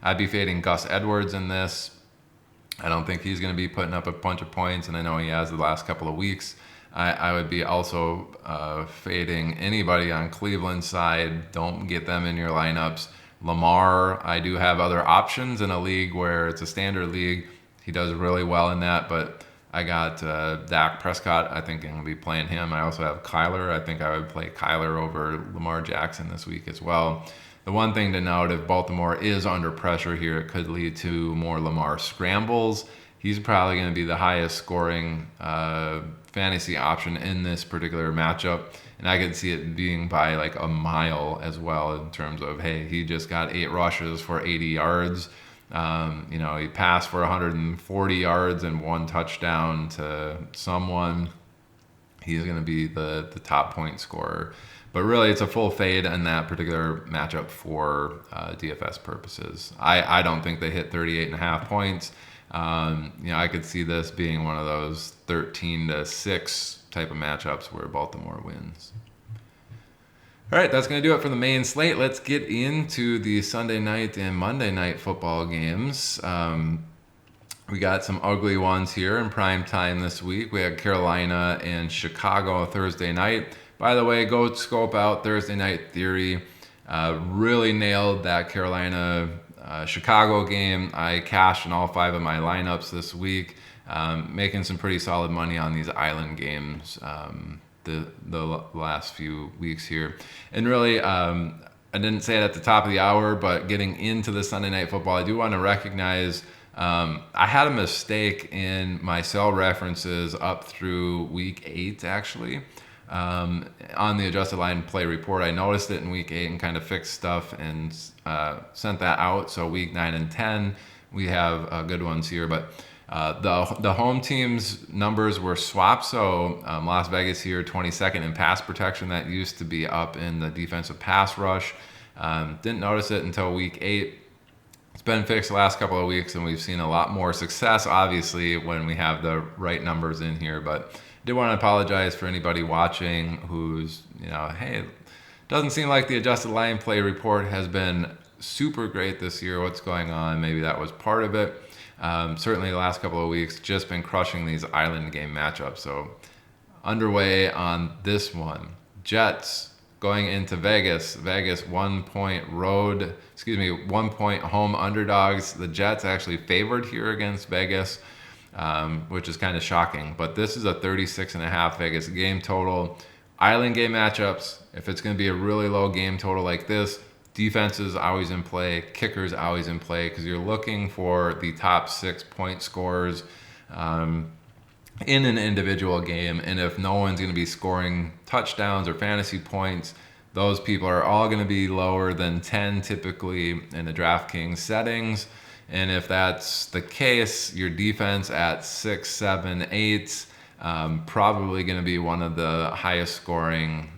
I'd be fading Gus Edwards in this. I don't think he's going to be putting up a bunch of points, and I know he has the last couple of weeks. I would be also fading anybody on Cleveland's side. Don't get them in your lineups. Lamar, I do have other options in a league where it's a standard league. He does really well in that, but I got Dak Prescott. I think I'm going to be playing him. I also have Kyler. I think I would play Kyler over Lamar Jackson this week as well. The one thing to note, if Baltimore is under pressure here, it could lead to more Lamar scrambles. He's probably going to be the highest scoring fantasy option in this particular matchup. And I could see it being by like a mile as well in terms of, hey, he just got 8 rushes for 80 yards. He passed for 140 yards and 1 touchdown to someone. He's going to be the top point scorer. But really, it's a full fade in that particular matchup for DFS purposes. I don't think they hit 38.5 points. I could see this being one of those 13-6 type of matchups where Baltimore wins. All right, that's going to do it for the main slate. Let's get into the Sunday night and Monday night football games. We got some ugly ones here in prime time this week. We had Carolina and Chicago Thursday night. By the way, go scope out Thursday Night Theory. Really nailed that Carolina Chicago game. I cashed in all 5 of my lineups this week, making some pretty solid money on these island games the last few weeks here. And really, I didn't say it at the top of the hour, but getting into the Sunday Night Football, I do want to recognize I had a mistake in my sell references up through week 8, actually. On the adjusted line play report, I noticed it in week 8 and kind of fixed stuff and sent that out. So week 9 and 10, we have good ones here. But the home team's numbers were swapped. So Las Vegas here, 22nd in pass protection. That used to be up in the defensive pass rush. Didn't notice it until week 8. It's been fixed the last couple of weeks, and we've seen a lot more success, obviously, when we have the right numbers in here. But I did want to apologize for anybody watching who's, hey, doesn't seem like the adjusted line play report has been super great this year. What's going on? Maybe that was part of it. Certainly the last couple of weeks, just been crushing these island game matchups. So underway on this one. Jets going into Vegas. Vegas 1 point home underdogs. The Jets actually favored here against Vegas, which is kind of shocking. But this is a 36.5 Vegas game total. Island game matchups, if it's going to be a really low game total like this, defense is always in play, kickers always in play, because you're looking for the top 6 point scorers in an individual game. And if no one's going to be scoring touchdowns or fantasy points, those people are all going to be lower than 10 typically in the DraftKings settings. And if that's the case, your defense at 6, 7, 8, probably going to be one of the highest scoring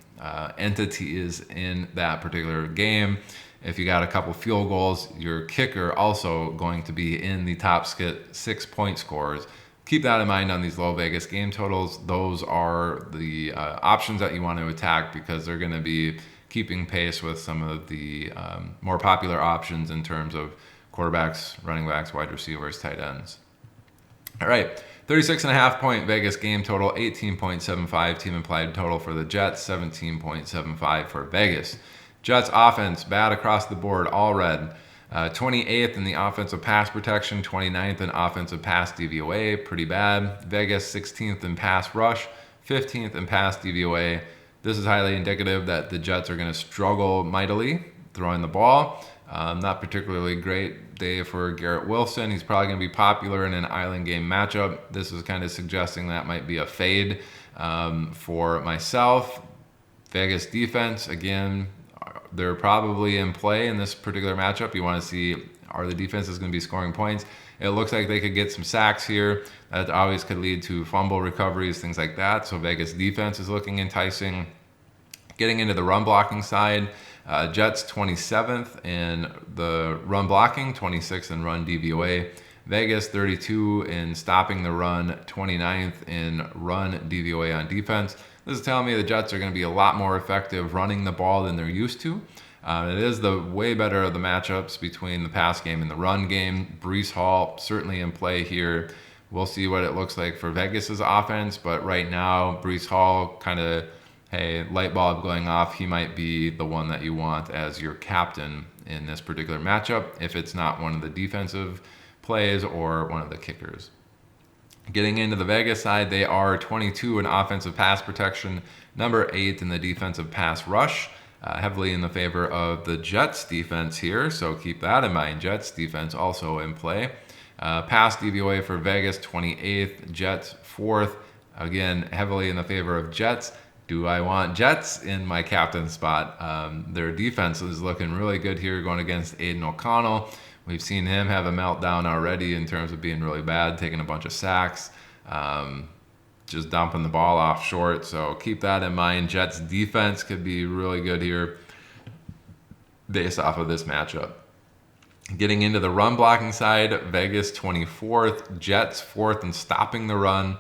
entities in that particular game. If you got a couple field goals, your kicker also going to be in the top 6 point scorers. Keep that in mind on these low Vegas game totals. Those are the options that you want to attack, because they're going to be keeping pace with some of the more popular options in terms of quarterbacks, running backs, wide receivers, tight ends. All right, 36.5 point Vegas game total, 18.75 team implied total for the Jets, 17.75 for Vegas. Jets offense, bad across the board, all red. 28th in the offensive pass protection, 29th in offensive pass DVOA, pretty bad. Vegas 16th in pass rush, 15th in pass DVOA. This is highly indicative that the Jets are going to struggle mightily throwing the ball. Not particularly great day for Garrett Wilson. He's probably going to be popular in an island game matchup. This is kind of suggesting that might be a fade for myself. Vegas defense, again, they're probably in play in this particular matchup. You want to see, are the defenses going to be scoring points? It looks like they could get some sacks here. That always could lead to fumble recoveries, things like that. So Vegas defense is looking enticing. Getting into the run blocking side, Jets 27th in the run blocking, 26th in run DVOA. Vegas 32 in stopping the run, 29th in run DVOA on defense. This is telling me the Jets are going to be a lot more effective running the ball than they're used to. It is the way better of the matchups between the pass game and the run game. Breece Hall certainly in play here. We'll see what it looks like for Vegas's offense, but right now, Breece Hall kind of, hey, light bulb going off. He might be the one that you want as your captain in this particular matchup, if it's not one of the defensive plays or one of the kickers. Getting into the Vegas side, they are 22 in offensive pass protection, number 8 in the defensive pass rush, heavily in the favor of the Jets defense here, so keep that in mind. Jets defense also in play. Pass DVOA for Vegas, 28th, Jets 4th, again, heavily in the favor of Jets. Do I want Jets in my captain spot? Their defense is looking really good here going against Aiden O'Connell. We've seen him have a meltdown already in terms of being really bad, taking a bunch of sacks, just dumping the ball off short. So keep that in mind. Jets defense could be really good here based off of this matchup. Getting into the run blocking side, Vegas 24th, Jets 4th in stopping the run.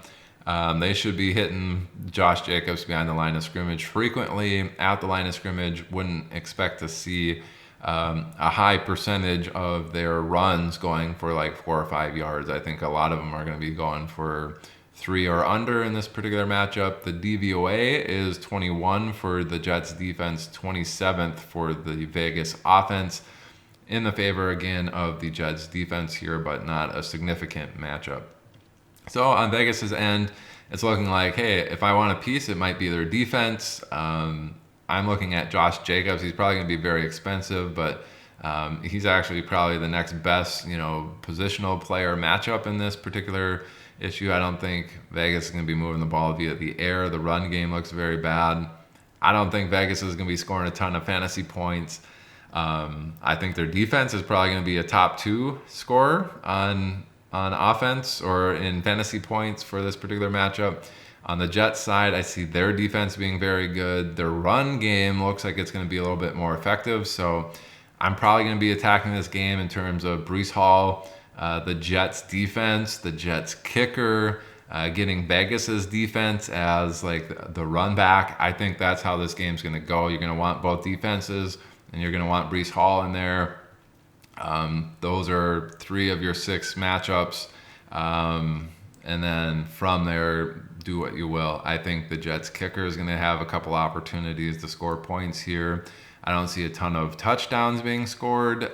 They should be hitting Josh Jacobs behind the line of scrimmage frequently. At the line of scrimmage, wouldn't expect to see a high percentage of their runs going for like 4 or 5 yards. I think a lot of them are going to be going for 3 or under in this particular matchup. The DVOA is 21 for the Jets defense, 27th for the Vegas offense, in the favor again of the Jets defense here, but not a significant matchup. So on Vegas's end, it's looking like, hey, if I want a piece, it might be their defense. I'm looking at Josh Jacobs. He's probably going to be very expensive, but He's actually probably the next best, positional player matchup in this particular issue. I don't think Vegas is going to be moving the ball via the air. The run game looks very bad. I don't think Vegas is going to be scoring a ton of fantasy points. I think their defense is probably going to be a top 2 scorer on offense or in fantasy points for this particular matchup. On the Jets side, I see their defense being very good. Their run game looks like it's going to be a little bit more effective. So I'm probably going to be attacking this game in terms of Breece Hall, the Jets defense, the Jets kicker, getting Vegas's defense as like the run back. I think that's how this game's going to go. You're going to want both defenses, and you're going to want Breece Hall in there. Those are 3 of your 6 matchups. And then from there, do what you will. I think the Jets kicker is going to have a couple opportunities to score points here. I don't see a ton of touchdowns being scored,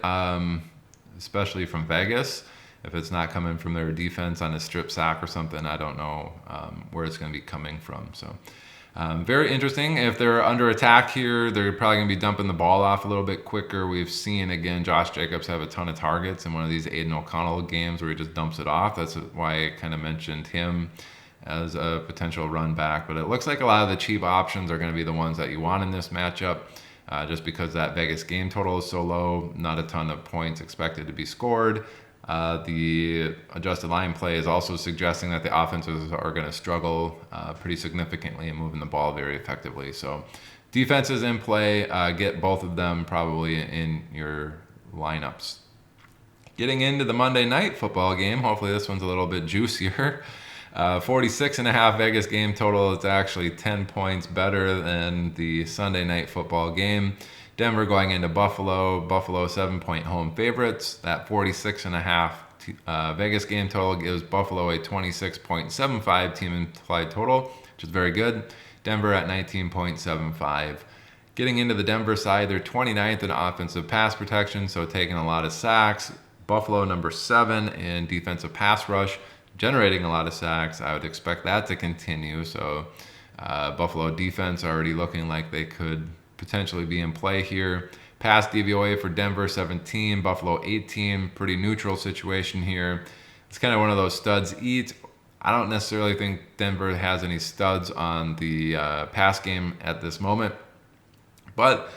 especially from Vegas. If it's not coming from their defense on a strip sack or something, I don't know where it's going to be coming from. So very interesting. If they're under attack here, they're probably going to be dumping the ball off a little bit quicker. We've seen, again, Josh Jacobs have a ton of targets in one of these Aiden O'Connell games where he just dumps it off. That's why I kind of mentioned him as a potential run back. But it looks like a lot of the cheap options are going to be the ones that you want in this matchup. Just because that Vegas game total is so low, not a ton of points expected to be scored. The adjusted line play is also suggesting that the offenses are going to struggle pretty significantly in moving the ball very effectively. So defenses in play, get both of them probably in your lineups. Getting into the Monday night football game, hopefully this one's a little bit juicier. 46.5 Vegas game total. It's actually 10 points better than the Sunday night football game. Denver going into Buffalo. Buffalo 7-point home favorites. That 46.5 Vegas game total gives Buffalo a 26.75 team implied total, which is very good. Denver at 19.75. Getting into the Denver side, they're 29th in offensive pass protection, so taking a lot of sacks. Buffalo number 7 in defensive pass rush, generating a lot of sacks. I would expect that to continue. So Buffalo defense already looking like they could potentially be in play here. Pass DVOA for Denver 17, Buffalo 18. Pretty neutral situation here. It's kind of one of those studs eat. I don't necessarily think Denver has any studs on the pass game at this moment. But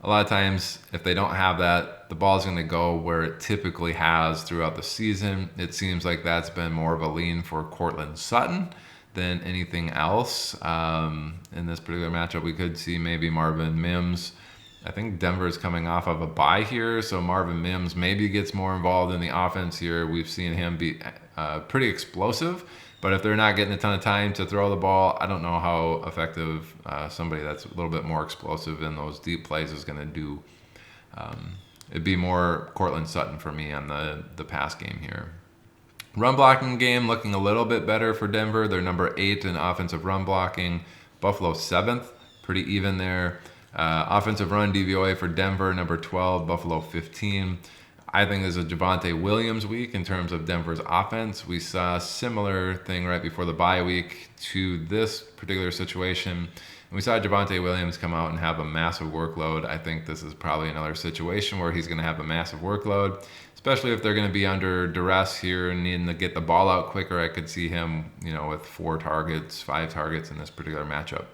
a lot of times, if they don't have that, the ball's going to go where it typically has throughout the season. It seems like that's been more of a lean for Courtland Sutton than anything else. In this particular matchup, we could see maybe Marvin Mims. I think Denver is coming off of a bye here, so Marvin Mims maybe gets more involved in the offense here. We've seen him be pretty explosive, but if they're not getting a ton of time to throw the ball, I don't know how effective somebody that's a little bit more explosive in those deep plays is going to do. It'd be more Courtland Sutton for me on the pass game here. Run blocking game looking a little bit better for Denver. They're number 8 in offensive run blocking. Buffalo 7th, pretty even there. Offensive run DVOA for Denver, number 12, Buffalo 15. I think there's a Javonte Williams week in terms of Denver's offense. We saw a similar thing right before the bye week to this particular situation. We saw Javonte Williams come out and have a massive workload. I think this is probably another situation where he's going to have a massive workload, especially if they're going to be under duress here and needing to get the ball out quicker. I could see him, with 4 targets, 5 targets in this particular matchup.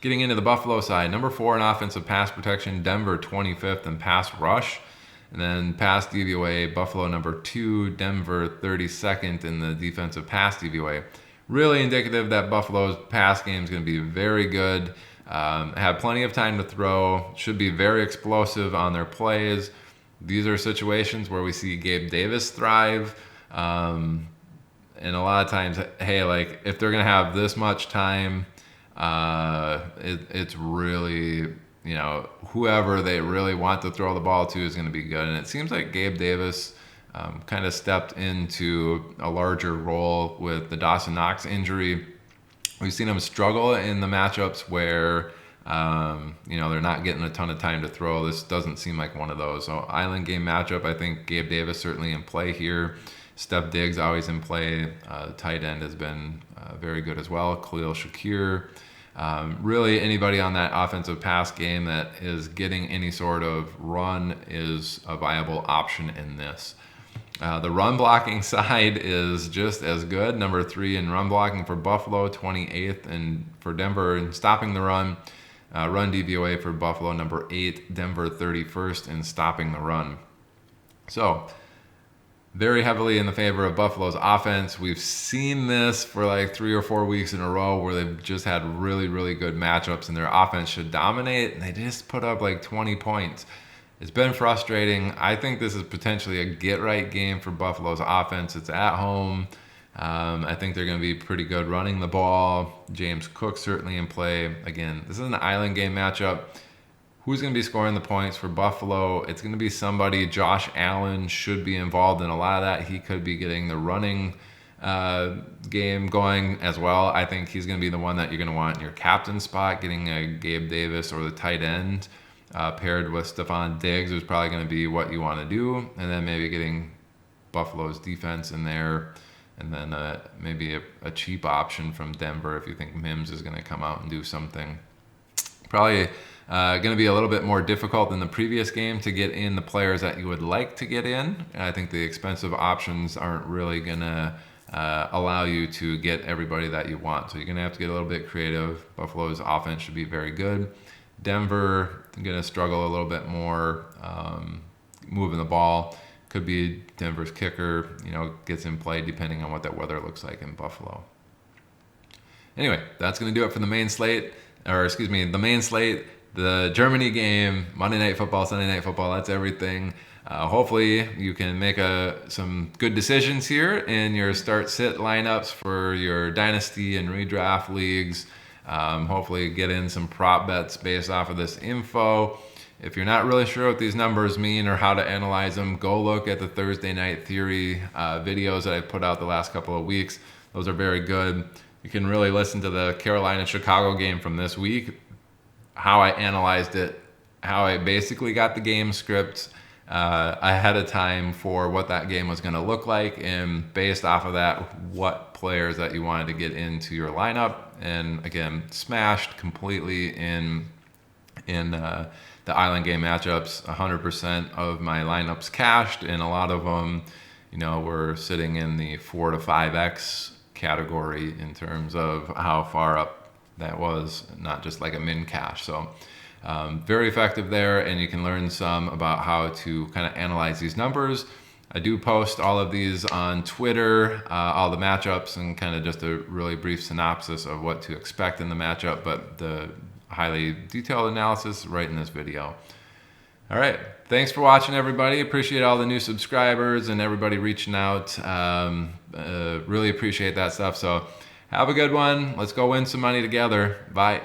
Getting into the Buffalo side, number 4 in offensive pass protection, Denver 25th in pass rush. And then pass DVOA, Buffalo number 2, Denver 32nd in the defensive pass DVOA. Really indicative that Buffalo's pass game is going to be very good. Have plenty of time to throw. Should be very explosive on their plays. These are situations where we see Gabe Davis thrive. And a lot of times, hey, like if they're going to have this much time, it's really, whoever they really want to throw the ball to is going to be good. And it seems like Gabe Davis kind of stepped into a larger role with the Dawson Knox injury. We've seen him struggle in the matchups where, they're not getting a ton of time to throw. This doesn't seem like one of those. So island game matchup, I think Gabe Davis certainly in play here. Steph Diggs always in play. Tight end has been very good as well. Khalil Shakir. Really, anybody on that offensive pass game that is getting any sort of run is a viable option in this. The run blocking side is just as good. Number 3 in run blocking for Buffalo, 28th, and for Denver in stopping the run. Run DVOA for Buffalo, number 8, Denver 31st in stopping the run. So, very heavily in the favor of Buffalo's offense. We've seen this for like 3 or 4 weeks in a row where they've just had really, really good matchups and their offense should dominate, and they just put up like 20 points. It's been frustrating. I think this is potentially a get-right game for Buffalo's offense. It's at home. I think they're going to be pretty good running the ball. James Cook certainly in play. Again, this is an island game matchup. Who's going to be scoring the points for Buffalo? It's going to be somebody. Josh Allen should be involved in a lot of that. He could be getting the running game going as well. I think he's going to be the one that you're going to want in your captain spot, getting a Gabe Davis or the tight end. Paired with Stephon Diggs is probably going to be what you want to do. And then maybe getting Buffalo's defense in there. And then maybe a cheap option from Denver if you think Mims is going to come out and do something. Probably going to be a little bit more difficult than the previous game to get in the players that you would like to get in. And I think the expensive options aren't really going to allow you to get everybody that you want. So you're going to have to get a little bit creative. Buffalo's offense should be very good. Denver going to struggle a little bit more moving the ball. Could be Denver's kicker, gets in play depending on what that weather looks like in Buffalo. Anyway, that's going to do it for the main slate. The main slate, the Germany game, Monday Night Football, Sunday Night Football, that's everything. Hopefully you can make some good decisions here in your start-sit lineups for your dynasty and redraft leagues. Hopefully get in some prop bets based off of this info. If you're not really sure what these numbers mean or how to analyze them, go look at the Thursday Night Theory videos that I put out the last couple of weeks. Those are very good. You can really listen to the Carolina-Chicago game from this week, how I analyzed it, how I basically got the game script ahead of time for what that game was going to look like, and based off of that, what players that you wanted to get into your lineup. And again, smashed completely in the island game matchups. 100% of my lineups cashed, and a lot of them, were sitting in the 4 to 5x category in terms of how far up that was, not just like a min cash. So very effective there, and you can learn some about how to kind of analyze these numbers. I do post all of these on Twitter, all the matchups, and kind of just a really brief synopsis of what to expect in the matchup, but the highly detailed analysis right in this video. All right. Thanks for watching, everybody. Appreciate all the new subscribers and everybody reaching out. Really appreciate that stuff. So have a good one. Let's go win some money together. Bye.